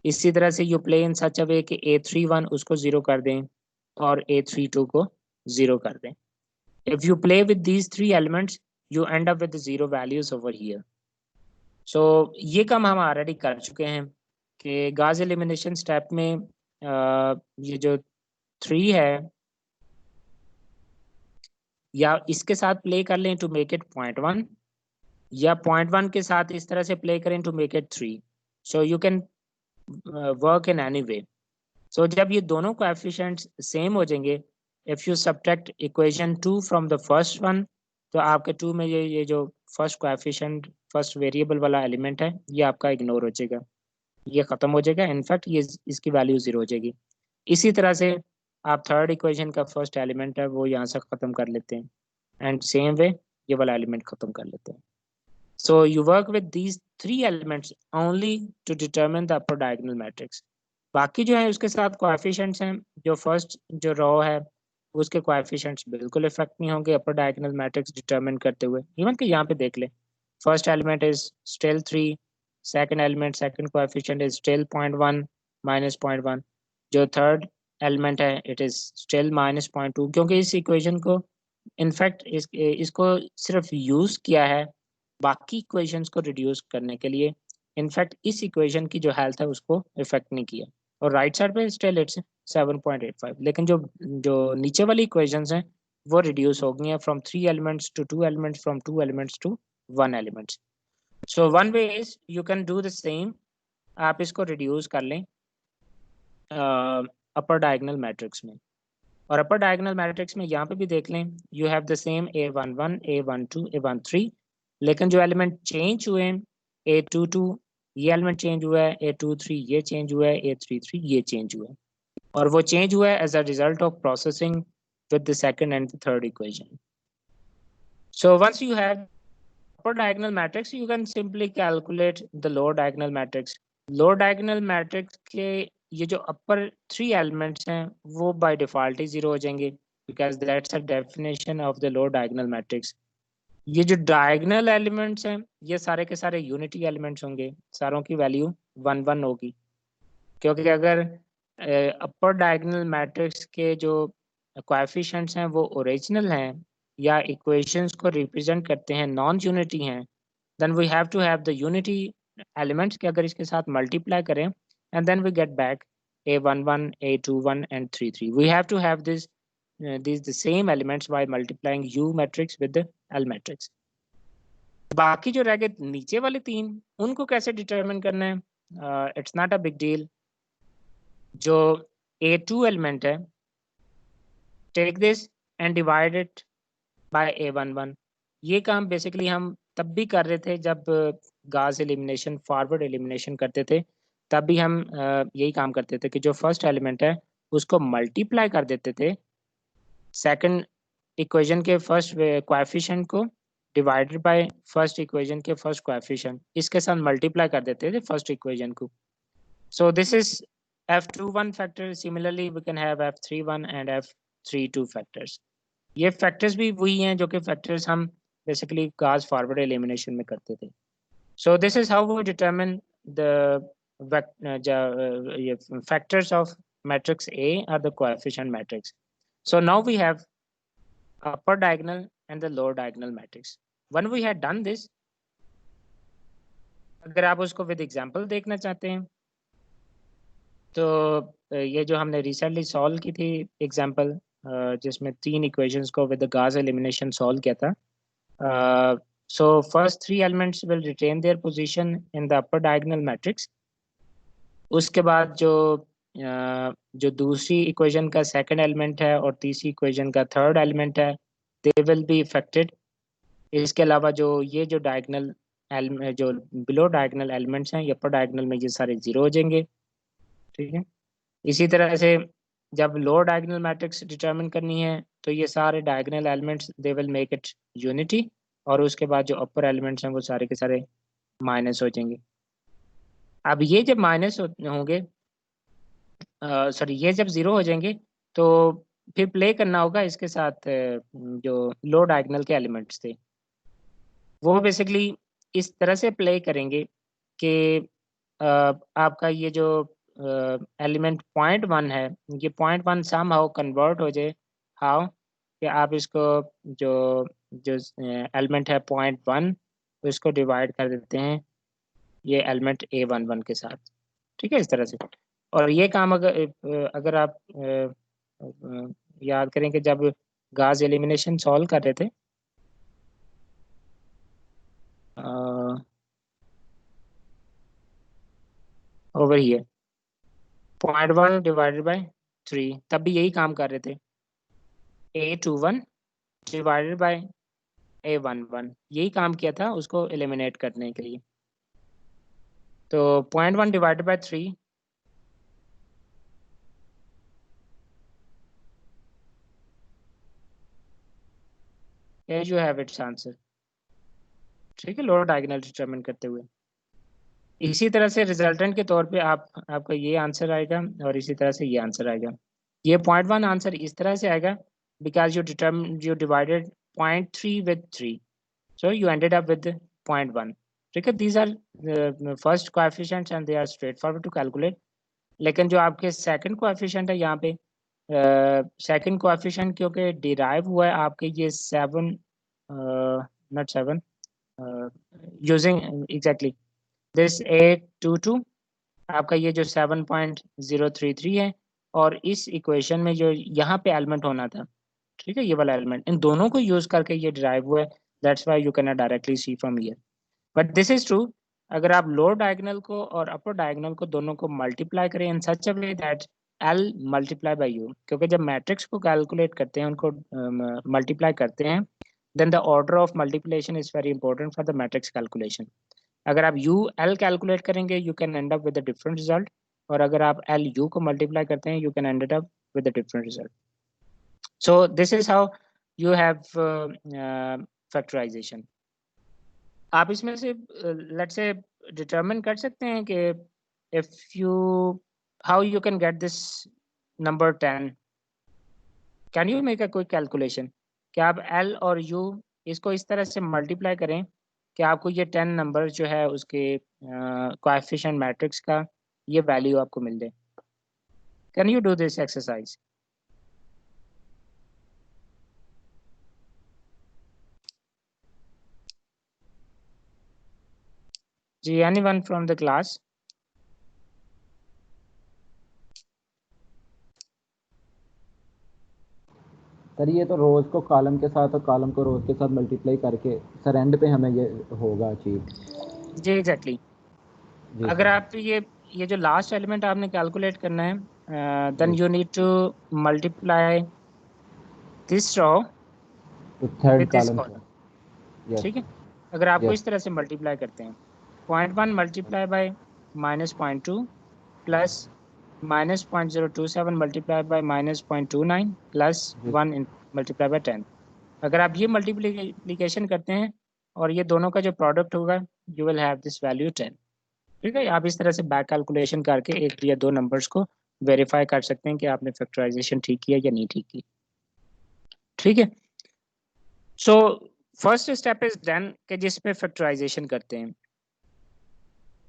इसी तरह से you play in such a वे कि A31 उसको ज़ीरो कर दें और A32 को ज़ीरो कर दें। If you play with these three elements, you end up with the zero values over here. So ये काम हम ऑलरेडी कर चुके हैं कि गाउस एलिमिनेशन स्टेप में ये जो 3 है या इसके साथ प्ले कर लें टू मेक इट 0.1 या 0.1 के साथ इस तरह से प्ले करें to make it 3. So you can work in any way. So जब ये दोनों कोएफिशिएंट्स सेम हो जाएंगे, if you subtract equation 2 from the first one, तो आपके 2 में ये जो फर्स्ट कोएफिशिएंट फर्स्ट वेरिएबल वाला एलिमेंट है ये आपका इग्नोर हो जाएगा, ये खत्म हो जाएगा, इनफैक्ट ये इसकी वैल्यू 0 हो जाएगी। इसी तरह से आप थर्ड इक्वेशन का फर्स्ट एलिमेंट है वो यहाँ से खत्म कर लेते हैं एंड सेम वे ये वाला एलिमेंट खत्म कर लेते हैं। So you work with these 3 elements only to determine the upper diagonal matrix. बाकी जो है उसके साथ कोएफिशिएंट्स हैं, जो फर्स्ट जो रो है उसके कोएफिशिएंट्स बिल्कुल इफेक्ट नहीं होंगे अपर डायगोनल मैट्रिक्स डिटरमिन करते हुए। इवन कि यहाँ पे देख ले, first element is still 3, second element second coefficient is still 0.1 -0.1, जो थर्ड एलिमेंट है इट इज स्टिल -0.2, क्योंकि इस इक्वेशन को इनफैक्ट इसको सिर्फ यूज किया है बाकी इक्वेशंस को रिड्यूस करने के लिए, इनफैक्ट इस इक्वेशन की जो हेल्थ है उसको इफेक्ट नहीं किया। और राइट साइड पे स्टिल इट्स 7.85, लेकिन जो जो नीचे वाली इक्वेशंस हैं वो रिड्यूस हो गई हैं from 3 elements to 2 elements, from 2 elements to 1 elements. So one way is you can do the same, आप इसको रिड्यूस कर लें अपर डायगोनल मैट्रिक्स में। और अपर डायगोनल मैट्रिक्स में यहाँ पे भी देख लें, you have the same A11 A12 A13, लेकिन जो एलिमेंट चेंज हुए हैं A22 ये एलिमेंट चेंज हुआ है, A23 ये चेंज हुआ है, A33 ये चेंज हुआ है, और वो चेंज हुआ है as a result of processing with the second and the third equation. So once you have upper diagonal matrix you can simply calculate the lower diagonal matrix. lower diagonal matrix के ये जो upper 3 elements हैं वो by default ही 0 हो जाएंगे because that's a definition of the lower diagonal matrix. ये जो diagonal elements हैं ये सारे के सारे unity elements होंगे, सारों की वैल्यू 1 1 होगी, क्योंकि अगर upper diagonal matrix के जो coefficients हैं वो original हैं या इक्वेशंस को रिप्रेजेंट करते हैं नॉन यूनिटी हैं, then we have to have the unity elements के अगर इसके साथ मल्टीप्लाई करें and then we get back A11 A21 and 33. We have to have these the same elements by multiplying U matrix with the L matrix. बाकी जो रह गए नीचे वाले 3 उनको कैसे डिटरमिन करना है, it's not a big deal. जो A2 एलिमेंट है, take this and divide it by A11। ये काम बेसिकली हम तब भी कर रहे थे जब गाउस एलिमिनेशन फॉरवर्ड एलिमिनेशन करते थे, तब भी हम यही काम करते थे कि जो फर्स्ट एलिमेंट है उसको मल्टीप्लाई कर देते थे सेकंड इक्वेशन के फर्स्ट कोएफिशिएंट को डिवाइडेड बाय फर्स्ट इक्वेशन के फर्स्ट कोएफिशिएंट, इसके साथ मल्टीप्लाई कर देते थे फर्स्ट इक्वेशन को। So this is F21 factor. Similarly we can have F31 and F32 factors. ये फैक्टर्स भी वही हैं जो कि फैक्टर्स हम बेसिकली गाउस फॉरवर्ड एलिमिनेशन में करते थे। So this is how we determine the factors of matrix A are the coefficient matrix. So now we have upper diagonal and the lower diagonal matrix. When we had done this, अगर आप उसको विद एग्जांपल देखना चाहते हैं तो ये जो हमने रिसेंटली सॉल्व की थी एग्जांपल जिसमें 3 इक्वेशंस को with the Gauss elimination solve किया था। So first 3 elements will retain their position in the upper diagonal matrix. उसके बाद जो दूसरी इक्वेशन का सेकंड एलिमेंट है और तीसरी इक्वेशन का थर्ड एलिमेंट है, they will be affected इसके अलावा जो ये जो डायगोनल जो बिलो डायगोनल एलिमेंट्स हैं, अपर डायगोनल में ये सारे जीरो हो जाएंगे। ठीक है, इसी तरह से जब लोअर डायगोनल मैट्रिक्स डिटरमिन करनी है तो ये सारे diagonal elements they will make it unity, और उसके बाद जो अपर एलिमेंट्स हैं वो सारे के सारे माइनस हो जाएंगे। अब ये जब माइनस होंगे, सॉरी ये जब जीरो हो जाएंगे, तो फिर प्ले करना होगा इसके साथ जो लो डायगोनल के एलिमेंट्स थे वो बेसिकली इस तरह से प्ले करेंगे कि आपका ये जो एलिमेंट .1 है, ये .1 सम हाउ कन्वर्ट हो जाए। हाउ कि आप इसको जो जो एलिमेंट है .1 तो इसको डिवाइड कर देते हैं ये एलिमेंट A11 के साथ। ठीक है, इस तरह से। और ये काम अगर आप याद करें कि जब गाज एलिमिनेशन सॉल्व कर रहे थे ओवर हियर .1 डिवाइडेड बाय 3, तब भी यही काम कर रहे थे। A21 डिवाइडेड बाय A11 यही काम किया था उसको एलिमिनेट करने के लिए। तो .1 divided by 3 you have it's answer. ठीक है, लोअर डायगोनल डिटरमिन करते हुए इसी तरह से रिजल्टेंट के तौर पे आपका ये आंसर आएगा और इसी तरह से ये आंसर आएगा। ये .1 आंसर इस तरह से आएगा because you divided .3 with 3, so you ended up with 0.1. ठीक है, these are first coefficients and they are straightforward to calculate. लेकिन जो आपके सेकंड कोएफिशिएंट है यहाँ पे, सेकंड कोएफिशिएंट क्योंकि डिराइव हुआ है आपके ये 7 नॉट 7 यूजिंग एग्जैक्टली दिस 822 आपका ये जो 7.033 है, और इस इक्वेशन में जो यहाँ पे एलिमेंट होना था, ठीक है, ये वाला एलिमेंट, इन दोनों को यूज करके ये डिराइव हुआ है। That's why you can not directly see from here, but this is true अगर आप लोअर डायगोनल को और अपर डायगोनल को दोनों को मल्टीप्लाई करें in such a way that L multiply by U, क्योंकि जब मैट्रिक्स को कैलकुलेट करते हैं उनको मल्टीप्लाई करते हैं, then the order of multiplication is very important for the matrix calculation. अगर आप यू एल कैलकुलेट करेंगे you can end up with the different result, और अगर आप एल यू को मल्टीप्लाई करते हैं you can end up with the different result. So this is how you have factorization. आप इसमें से लेट से डिटरमिन कर सकते हैं कि if you how you can get this number 10, can you make a quick calculation कि आप एल और यू इसको इस तरह से मल्टीप्लाई करें कि आपको ये 10 नंबर जो है उसके कोएफिशिएंट मैट्रिक्स का ये वैल्यू आपको मिल जाए। Can you do this exercise? जी, anyone from the class? Sir ये तो रोज को कॉलम के साथ और कॉलम को रोज के साथ मल्टीप्लाई करके सर एंड पे हमें ये होगा अचीव। जी एग्जैक्टली। अगर आप ये जो लास्ट एलिमेंट आपने कैलकुलेट करना है, then you need to multiply this row to third with this column. Column. ठीक है, अगर आपको इस तरह से मल्टीप्लाई करते हैं .1 multiply bye -0.2 plus -0.027 multiply by -0.29 plus 1 multiply bye 10, अगर आप ये मल्टीप्लिकेशन करते हैं और ये दोनों का जो प्रोडक्ट होगा you will have this value 10। ठीक है, आप इस तरह से बैक कैलकुलेशन करके एक या दो नंबर्स को वेरीफाई कर सकते हैं कि आपने फैक्टराइजेशन ठीक किया या नहीं ठीक की। ठीक है, so first step is done कि जिसमें फैक्टराइजेशन करते हैं।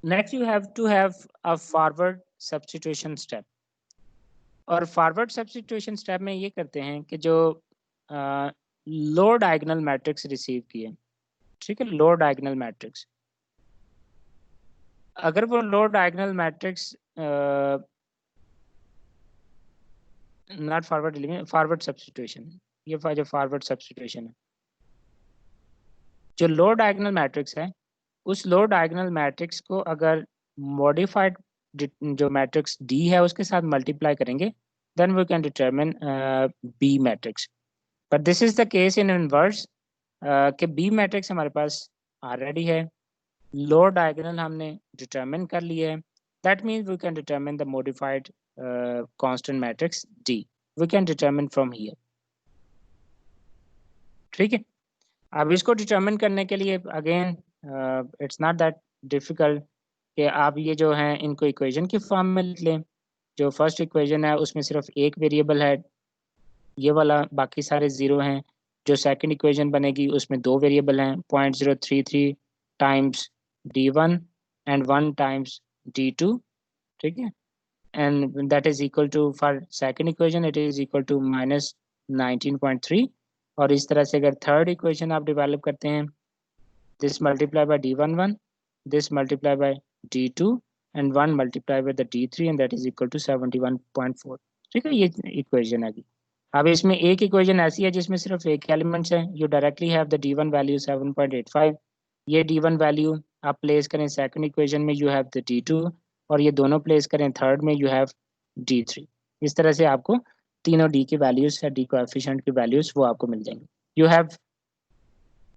Next you have to have a forward substitution step, और फॉरवर्ड सब्स्टिट्यूशन स्टेप में ये करते हैं कि जो लोअर डायगोनल मैट्रिक्स रिसीव किए, ठीक है, लोअर डायगोनल मैट्रिक्स, अगर वो lower diagonal matrix not forward substitution, ये जो फॉरवर्ड सब्स्टिट्यूशन है, जो लोअर डायगोनल मैट्रिक्स है उस लोअर डायगोनल मैट्रिक्स को अगर मॉडिफाइड जो मैट्रिक्स डी है उसके साथ मल्टीप्लाई करेंगे then we can determine B matrix, but this is the case in inverse कि बी मैट्रिक्स हमारे पास ऑलरेडी है, लोअर डायगोनल हमने डिटरमिन कर लिया है, that means we can determine the modified constant matrix D, we can determine from here. ठीक है, अब इसको डिटरमिन करने के लिए again it's not that difficult कि आप ये जो हैं इनको इक्वेशन की फॉर्म में लिख लें। जो फर्स्ट इक्वेशन है उसमें सिर्फ एक वेरिएबल है, ये वाला, बाकी सारे ज़ीरो हैं। जो सेकंड इक्वेशन बनेगी उसमें दो वेरिएबल हैं, 0.033 times d1 and 1 times d2। ठीक है, and that is equal to, for second equation it is equal to -19.3। और इस तरह से अगर थर्ड इक्वेशन आप डेवलप करते हैं, this multiply by d11, this multiply by d2 and 1 multiply by the d3 and that is equal to 71.4। ठीक है, ये इक्वेशन है। अब इसमें एक इक्वेशन ऐसी है जिसमें सिर्फ एक एलिमेंट्स है, you directly have the d1 value 7.85। ये d1 वैल्यू आप प्लेस करें सेकंड इक्वेशन में, यू हैव द d2, और ये दोनों प्लेस करें थर्ड में, यू हैव d3। इस तरह से आपको तीनों d की वैल्यूज या d कोएफिशिएंट की वैल्यूज वो आपको मिल जाएंगी। यू हैव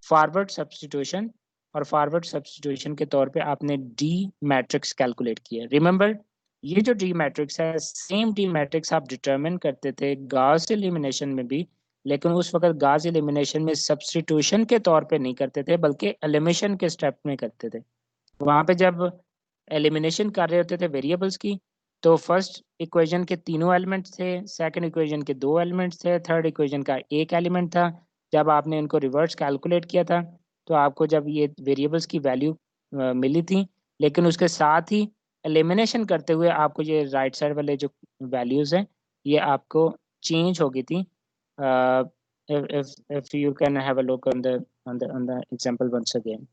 फॉरवर्ड सब्स्टिट्यूशन, और फॉरवर्ड सब्स्टिट्यूशन के तौर पे आपने डी मैट्रिक्स कैलकुलेट किया। रिमेंबर, ये जो डी मैट्रिक्स है, सेम डी मैट्रिक्स आप डिटरमिन करते थे गॉस एलिमिनेशन में भी, लेकिन उस वक्त गॉस एलिमिनेशन में सब्स्टिट्यूशन के तौर पे नहीं करते थे बल्कि एलिमिनेशन के स्टेप में करते थे। वहाँ पे जब एलिमिनेशन कर रहे होते थे वेरिएबल्स की, तो फर्स्ट इक्वेशन के तीनों एलिमेंट्स थे, सेकंड इक्वेशन के दो एलिमेंट्स थे, थर्ड इक्वेशन का एक एलिमेंट था। जब आपने इनको रिवर्स कैलकुलेट किया था तो आपको जब ये वेरिएबल्स की वैल्यू मिली थी, लेकिन उसके साथ ही एलिमिनेशन करते हुए आपको ये राइट साइड वाले जो वैल्यूज हैं ये आपको चेंज हो गई थी। if you can have a look on the example once again।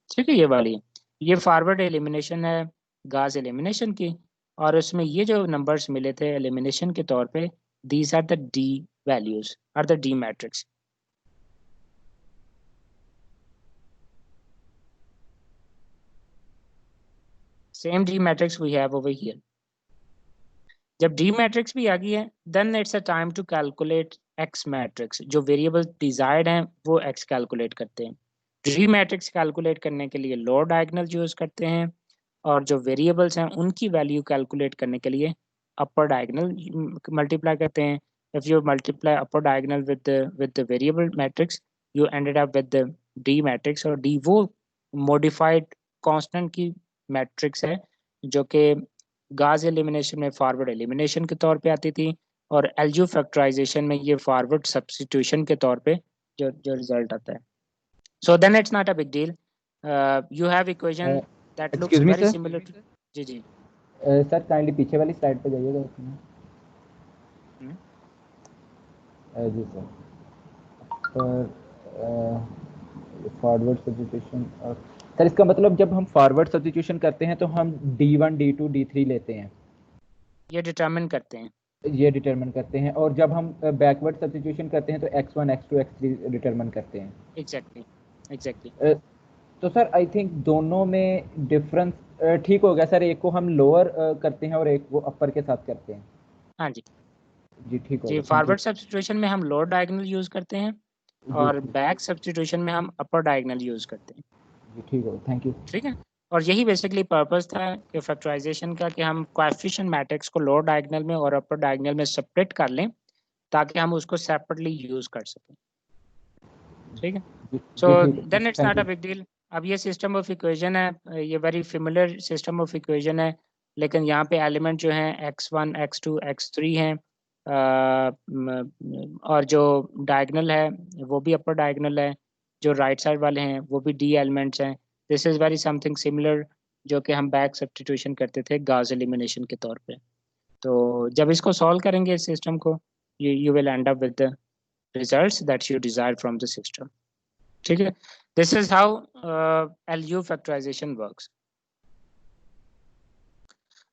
ठीक है, ये वाली, ये फॉरवर्ड एलिमिनेशन है गॉस एलिमिनेशन की, और उसमें ये जो नंबर्स मिले थे एलिमिनेशन के तौर पे, these are the D values, are the D matrix. Same D matrix we have over here. जब डी मैट्रिक्स भी आ गई है, then it's a time to calculate X matrix. जो वेरिएबल डिजायर्ड हैं वो एक्स कैलकुलेट करते हैं। डी मैट्रिक्स कैलकुलेट करने के लिए लोअर डायगोनल यूज करते हैं, और जो वेरिएबल्स हैं उनकी वैल्यू कैलकुलेट करने के लिए अपर डायगोनल मल्टीप्लाई करते हैं। If you multiply upper diagonal with the variable matrix, you ended up with the D matrix, और डी वो मॉडिफाइड कांस्टेंट की मैट्रिक्स है जो कि गॉस एलिमिनेशन में फॉरवर्ड एलिमिनेशन के तौर पे आती थी, और एलयू फैक्टराइजेशन में ये फॉरवर्ड सब्स्टिट्यूशन के तौर पे जो रिजल्ट आता है। So then it's not a big deal, you have equation that looks Excuse me, very sir? similar to, जी सर काइंडली पीछे वाली स्लाइड पे जाइएगा इसमें। जी सर, फॉरवर्ड सब्स्टिट्यूशन। सर इसका मतलब जब हम फॉरवर्ड सब्स्टिट्यूशन करते हैं तो हम d1 d2 d3 लेते हैं, ये डिटरमिन करते हैं, ये डिटरमिन करते हैं, और जब हम बैकवर्ड सब्स्टिट्यूशन करते हैं तो x1 x2 x3 डिटरमिन करते हैं। एग्जैक्टली। तो सर आई थिंक दोनों में डिफरेंस ठीक हो गया सर, एक को हम लोअर करते हैं और एक वो अपर के साथ करते हैं। हाँ जी ठीक हो जी, गया। फॉरवर्ड सब्स्टिट्यूशन में हम लोअर डायगोनल यूज करते हैं, और बैक सब्स्टिट्यूशन में हम अपर डायगोनल यूज करते हैं। जी ठीक हो, थैंक यू। ठीक है, और यही बेसिकली पर्पस था कि फैक्टराइजेशन का, कि हम कोएफिशिएंट मैट्रिक्स को लोअर डायगोनल में और अपर डायगोनल में सेपरेट कर लें ताकि हम उसको सेपरेटली यूज कर सकें। ठीक है, so then it's not a big deal. अब ये सिस्टम ऑफ इक्वेशन है, ये very familiar system of equation है, लेकिन यहाँ पे एलिमेंट जो हैं x1 x2 x3 हैं, और जो डायगोनल है वो भी अपर डायगोनल है, जो राइट साइड वाले हैं वो भी डी एलिमेंट्स हैं। This is very something similar जो कि हम बैक सब्स्टिट्यूशन करते थे गॉस एलिमिनेशन के तौर पे। तो जब इसको सॉल्व करेंगे इस सिस्टम को, you will end up with the results that you desire from the system। ठीक है, this is how LU factorization works।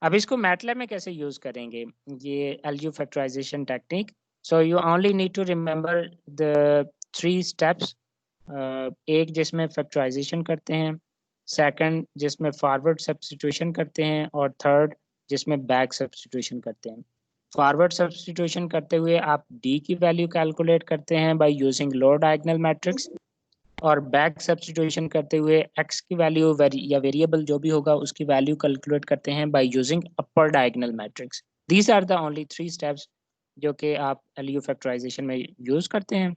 अब इसको MATLAB में कैसे यूज करेंगे ये LU factorization technique? So you only need to remember the 3 steps। एक जिसमें फैक्टराइजेशन करते हैं, सेकंड जिसमें फॉरवर्ड सब्स्टिट्यूशन करते हैं, और थर्ड जिसमें बैक सब्स्टिट्यूशन करते हैं। फॉरवर्ड सब्स्टिट्यूशन करते हुए आप डी की वैल्यू कैलकुलेट करते हैं by using lower diagonal matrix, और बैक सब्स्टिट्यूशन करते हुए एक्स की वैल्यू या वेरिएबल जो भी होगा उसकी वैल्यू कैलकुलेट करते हैं by using upper diagonal matrix. These are the only 3 steps जो कि आप LU फैक्टराइजेशन में यूज करते हैं,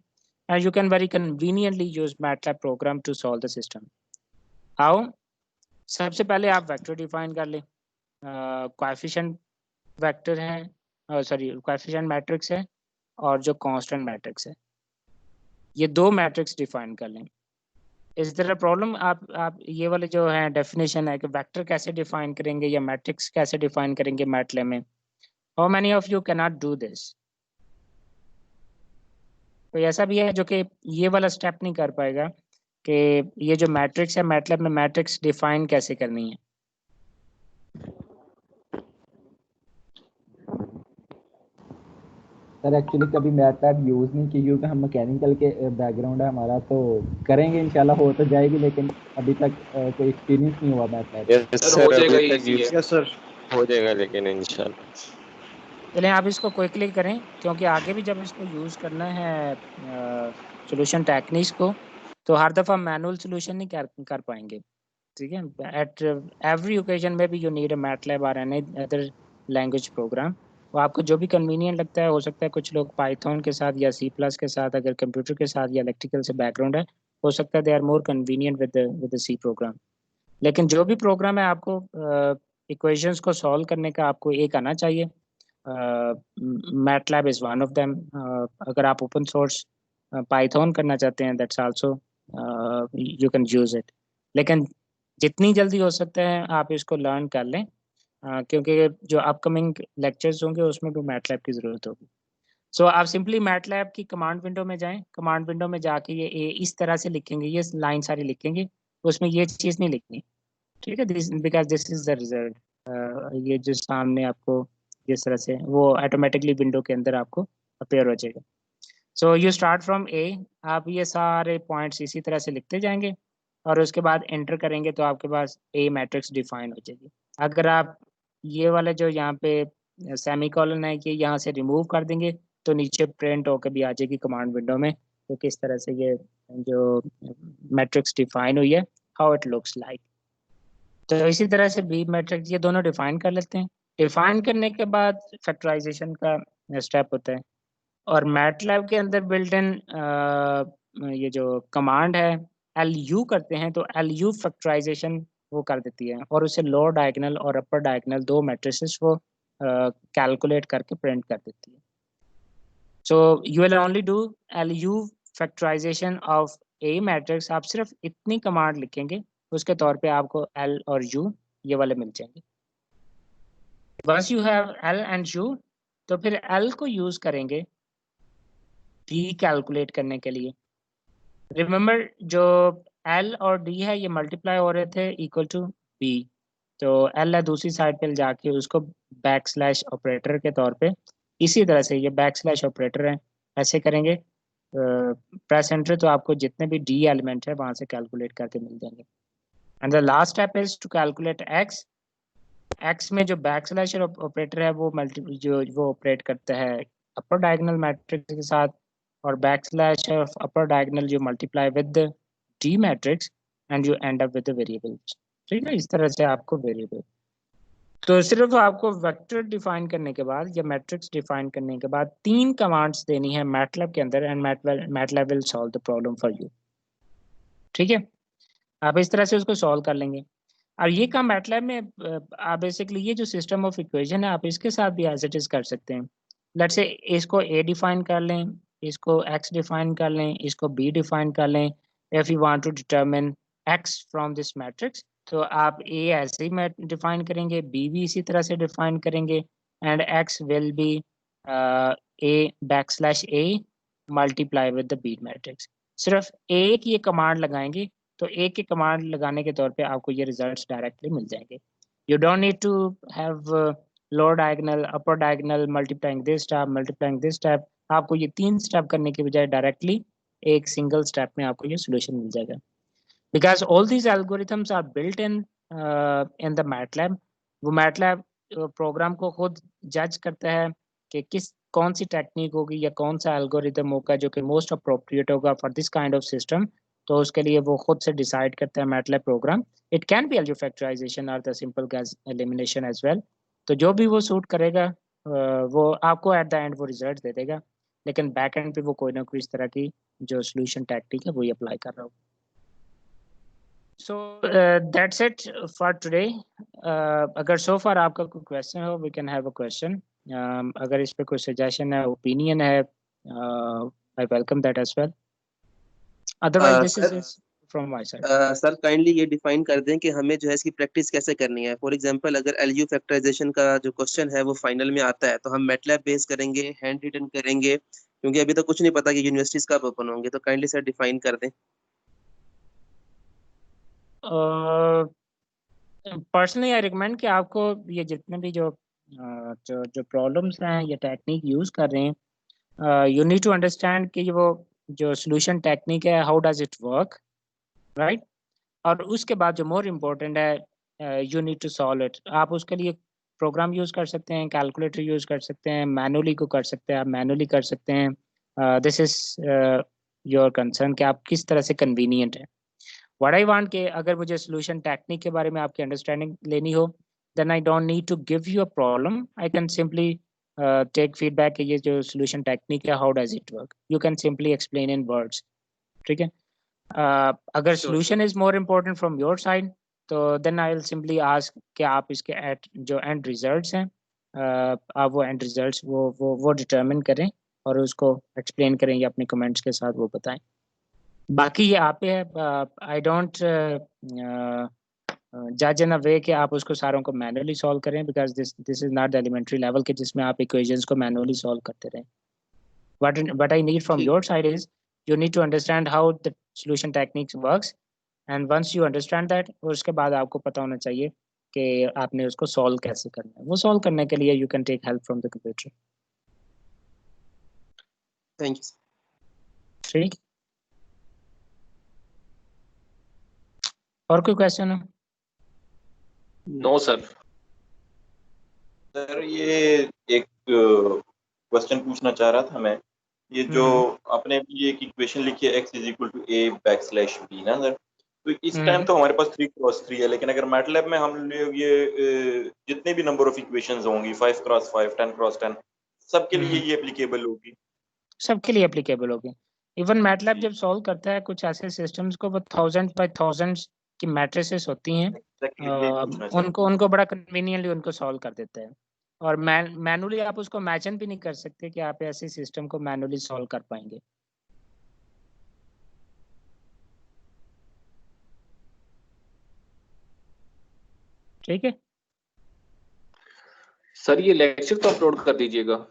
and you can very conveniently use MATLAB program to solve the system. आओ सबसे पहले आप वेक्टर डिफाइन कर लें, कोएफिशिएंट वेक्टर है, सॉरी कोएफिशिएंट मैट्रिक्स है और जो कांस्टेंट मैट्रिक्स है, ये दो मैट्रिक्स डिफाइन कर लें। इस तरह प्रॉब्लम आप ये वाले जो है डेफिनेशन है कि वेक्टर कैसे डिफाइन करेंगे या मैट्रिक्स कैसे डिफाइन करेंगे मैटलैब में, how many of you can not do this? तो ऐसा भी है जो कि ये वाला स्टेप नहीं कर पाएगा कि ये जो मैट्रिक्स है मैटलैब में मैट्रिक्स डिफाइन कैसे करनी है। सर एक्चुअली कभी मैटलैब यूज़ नहीं की क्योंकि हम मैकेनिकल के बैकग्राउंड है हमारा, तो करेंगे इंशाल्लाह, हो तो जाएगी, लेकिन अभी तक कोई एक्सपीरियंस नहीं हुआ मैटलैब। सर हो जाएगा, यस सर हो जाएगा लेकिन इंशाल्लाह। चलें आप इसको क्विकली करें क्योंकि आगे भी जब इसको यूज़ करना है सॉल्यूशन टेक्निक्स को, तो हर दफ़ा मैनुअल सॉल्यूशन नहीं कर पाएंगे, ठीक है। एट एवरी ओकेजन में भी यू नीड अ मैटलैब और एनी अदर लैंग्वेज प्रोग्राम। वो आपको जो भी कन्वीनियंट लगता है, हो सकता है कुछ लोग पाइथन के साथ या C+ के साथ, अगर कंप्यूटर के साथ या इलेक्ट्रिकल से बैकग्राउंड है, हो सकता है they are more convenient with the C program. लेकिन जो भी प्रोग्राम है आपको इक्वेशंस को सॉल्व करने का आपको एक आना चाहिए। MATLAB is one of them. अगर आप ओपन सोर्स पाइथन करना चाहते हैं, that's also you can use it. लेकिन जितनी जल्दी हो सकता है आप इसको लर्न कर लें, क्योंकि जो अपकमिंग लेक्चर्स होंगे उसमें भी MATLAB की ज़रूरत होगी। सो आप सिंपली MATLAB की कमांड विंडो में जाएं, कमांड विंडो में जाके ये इस तरह से लिखेंगे, ये लाइन सारी लिखेंगे, उसमें ये चीज़ नहीं लिखनी, ठीक है, because this is the result. ये जो सामने आपको जिस तरह से वो ऑटोमेटिकली विंडो के अंदर आपको अपेयर हो जाएगा। सो यू स्टार्ट फ्रॉम ए, आप ये सारे पॉइंट्स इसी तरह से लिखते जाएंगे और उसके बाद एंटर करेंगे तो आपके पास ए मैट्रिक्स डिफाइन हो जाएगी। अगर आप ये वाला जो यहाँ पे सेमीकोलन है कि यहाँ से रिमूव कर देंगे तो नीचे प्रिंट होकर भी आ जाएगी कमांड विंडो में, तो किस तरह से ये जो मैट्रिक्स डिफाइन हुई है, हाउ इट लुक्स लाइक। तो इसी तरह से बी मैट्रिक्स ये दोनों डिफाइन कर लेते हैं। डिफाइन करने के बाद फैक्टराइजेशन का स्टेप होता है, और मैटलैब के अंदर बिल्ट इन ये जो कमांड है LU करते हैं, तो LU फैक्टराइजेशन वो कर देती है और उसे लोअर डायगोनल और अपर डायगोनल दो मैट्रिसेस वो कैलकुलेट करके प्रिंट कर देती है। So you will only do LU factorization of a matrix. आप सिर्फ इतनी कमांड लिखेंगे, उसके तौर पे आपको L और U ये वाले मिल जाएंगे। Once you have L and U, तो फिर L को यूज करेंगे D कैलकुलेट करने के लिए। रिमेंबर जो L और D है ये मल्टीप्लाई हो रहे थे इक्वल टू B, तो L है दूसरी साइड पे जाके उसको बैकस्लैश ऑपरेटर के तौर पे, इसी तरह से ये बैकस्लैश ऑपरेटर है, ऐसे करेंगे प्रेस एंटर, तो आपको जितने भी D एलिमेंट है वहां से कैलकुलेट करके मिल जाएंगे। And the last step is to calculate X में जो बैकस्लैश ऑपरेटर है वो वो ऑपरेट करता है अपर डायगोनल मैट्रिक्स के साथ, और बैकस्लैश ऑफ अपर डायगोनल जो multiply with the D matrix and you and up with the variables, ठीक है। इस तरह से आपको वेरिएबल, तो सिर्फ आपको वेक्टर डिफाइन करने के बाद या मैट्रिक्स डिफाइन करने के बाद 3 कमांड्स देनी है मैटलैब के अंदर, and MATLAB will solve the problem for you, ठीक है। आप इस तरह से उसको सॉल्व कर लेंगे। और ये काम मैटलैब में आप बेसिकली ये जो सिस्टम ऑफ इक्वेशन है आप इसके साथ भी एज इट इज कर सकते हैं। लेट्स से इसको A डिफाइन कर लें, इसको X डिफाइन कर लें, इसको B डिफाइन कर लें। If you want to determine X from this matrix, तो आप A ऐसे ही डिफाइन करेंगे, B भी इसी तरह से डिफाइन करेंगे, and X will be A multiply with the B matrix. सिर्फ एक ये कमांड लगाएंगे तो एक की कमांड लगाने के तौर पे आपको ये रिजल्ट्स डायरेक्टली मिल जाएंगे। You don't need to have lower diagonal, upper diagonal, multiplying this step. आपको ये 3 स्टेप करने के बजाय डायरेक्टली एक सिंगल स्टेप में आपको ये सोल्यूशन मिल जाएगा, because all these algorithms are built in the MATLAB. वो मैटलैब प्रोग्राम को खुद जज करता है कि कौन सी टेक्निक होगी या कौन सा एल्गोरिदम होगा जो कि मोस्ट अप्रोप्रिएट होगा for this kind of system, तो उसके लिए वो खुद से डिसाइड करते हैं MATLAB program. It can be algebra factorisation और the simple Gauss elimination as well. तो जो भी वो सूट करेगा वो आपको एट द एंड वो रिजल्ट दे देगा, लेकिन बैक एंड पे वो कोई ना कोई इस तरह की जो सोल्यूशन टेक्निक है वही अप्लाई कर रहा हो। So that's it for today. अगर सो फार आपका कोई क्वेश्चन हो we can have a question. अगर इस पे कोई सजेशन है, ओपिनियन है, I welcome that as well. Otherwise this is from my side. Sir kindly ये डिफाइन कर दें कि हमें जो है इसकी प्रैक्टिस कैसे करनी है। फॉर एग्जांपल अगर एलयू फैक्टराइजेशन का जो क्वेश्चन है वो फाइनल में आता है तो हम मैटलैब बेस करेंगे, हैंड रिटन करेंगे, क्योंकि अभी तो कुछ नहीं पता कि यूनिवर्सिटीज कब ओपन होंगे। तो काइंडली सर डिफाइन कर दें। पर्सनली आई रिकमेंड कि आपको ये जितने भी जो प्रॉब्लम्स हैं या टेक्निक यूज कर रहे हैं, यू नीड टू अंडरस्टैंड कि वो जो सोल्यूशन टेक्निक है how does it work, right. और उसके बाद जो मोर इम्पोर्टेंट है you need to solve it. आप उसके लिए प्रोग्राम यूज कर सकते हैं, कैलकुलेटर यूज कर सकते हैं, मैनुअली को कर सकते हैं, आप मैनुअली कर सकते हैं। दिस इज योर कंसर्न कि आप किस तरह से कन्वीनियंट है। व्हाट आई वांट कि अगर मुझे सोल्यूशन टेक्निक के बारे में आपकी अंडरस्टैंडिंग लेनी हो then I don't need to give you a problem, I can simply take feedback कि ये जो सोल्यूशन टेक्निक है how does it work, you can simply explain in words, ठीक है। अगर solution is more important from your side तो then I will simply ask कि आप इसके जो एंड रिजल्ट्स हैं आप वो एंड रिजल्ट्स वो डिटरमिन करें और उसको एक्सप्लेन करें या अपने कमेंट्स के साथ वो बताएं। बाकी ये आप पे है। आई डोंट जज इन अ वे कि आप उसको सारों को मैनुअली सॉल्व करें, because this is not the elementary level के जिसमें आप इक्वेशंस को मैनुअली सॉल्व करते रहें। what I need from your side is you need to understand how the solution techniques works, and once you understand that उसके बाद आपको पता होना चाहिए कि आपने उसको सॉल्व कैसे करना है। वो सॉल्व करने के लिए you can take help from the computer। Thank you. ठीक, और कोई क्वेश्चन है? No sir. सर ये एक क्वेश्चन पूछना चाह रहा था मैं। ये जो आपने ये एक इक्वेशन लिखी है x is equal to a backslash b ना सर, तो इस टाइम तो हमारे पास 3x3 है, लेकिन अगर मैटलैब में हम लोग ये जितने भी नंबर ऑफ इक्वेशंस होंगी 5x5 10x10 सबके लिए ये एप्लीकेबल होगी? सबके लिए एप्लीकेबल होगी। इवन मैटलैब जब सॉल्व करता है कुछ ऐसे सिस्टम्स को वो 1000 बाय 1000 की मैट्रिसेस होती हैं, उनको बड़ा कन्वीनियंटली उनको सॉल्व कर देते हैं। और मैनुअली आप उसको इमेजिन भी नहीं कर सकते कि आप ऐसे सिस्टम को मैनुअली सॉल्व कर पाएंगे। ठीक है सर, ये लेक्चर तो अपलोड कर दीजिएगा।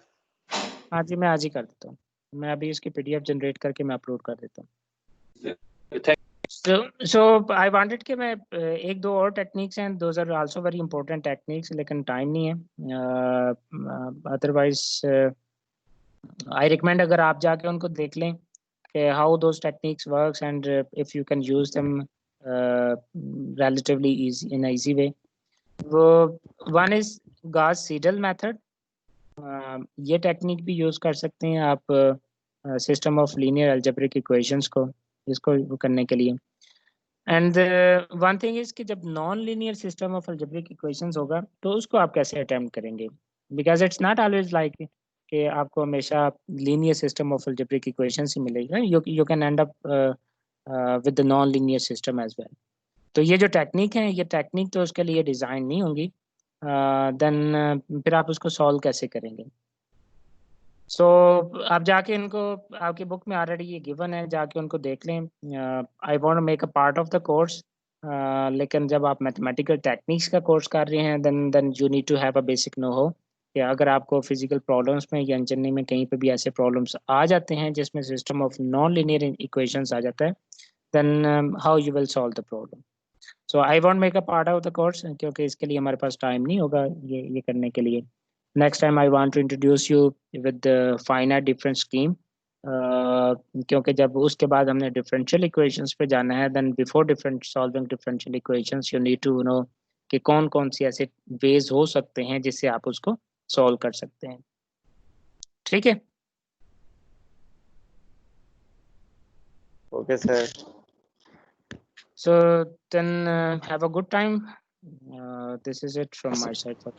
हाँ जी, मैं आज ही कर देता हूँ। मैं अभी इसकी पीडीएफ जनरेट करके मैं अपलोड कर देता हूँ। So I wanted कि मैं एक दो और टेक्निक्स हैं, those are also very important techniques, लेकिन टाइम नहीं है। अदरवाइज आई रिकमेंड अगर आप जाके उनको देख लें कि how those techniques works and if you can use them relatively easy in an easy way। वो one is Gauss-Seidel method। ये टेक्निक भी यूज़ कर सकते हैं आप system of linear algebraic equations को इसको करने के लिए। एंड वन थिंग इज कि जब non linear system of algebraic equations होगा तो उसको आप कैसे अटेम्प्ट करेंगे, because it's not always like कि आपको हमेशा linear system of algebraic equations ही मिलेगा। You can end up with the non linear system as well. तो ये जो टेक्निक है ये टेक्निक तो उसके लिए डिज़ाइन नहीं होंगी, देन फिर आप उसको सॉल्व कैसे करेंगे। सो आप जाके इनको आपकी बुक में ऑलरेडी ये गिवन है, जाके उनको देख लें। I want to make a part of the course, लेकिन जब आप मैथमेटिकल टेक्निक्स का कोर्स कर रहे हैं then you need to have a basic know हो कि अगर आपको फिजिकल प्रॉब्लम्स में या इंजीनियरिंग में कहीं पे भी ऐसे प्रॉब्लम्स आ जाते हैं जिसमें system of non linear equations आ जाता है then how you will solve the problem. So I want make a part of the course, क्योंकि इसके लिए हमारे पास टाइम नहीं होगा ये करने के लिए। Next time I want to introduce you with the finite difference scheme, क्योंकि जब उसके बाद हमने डिफरेंशियल इक्वेशंस पे जाना है then before solving differential equations you need to know कि कौन कौन सी ऐसे वेज हो सकते हैं जिससे आप उसको सॉल्व कर सकते हैं। ठीक है। Okay, sir. So then have a good time. This is it from my side for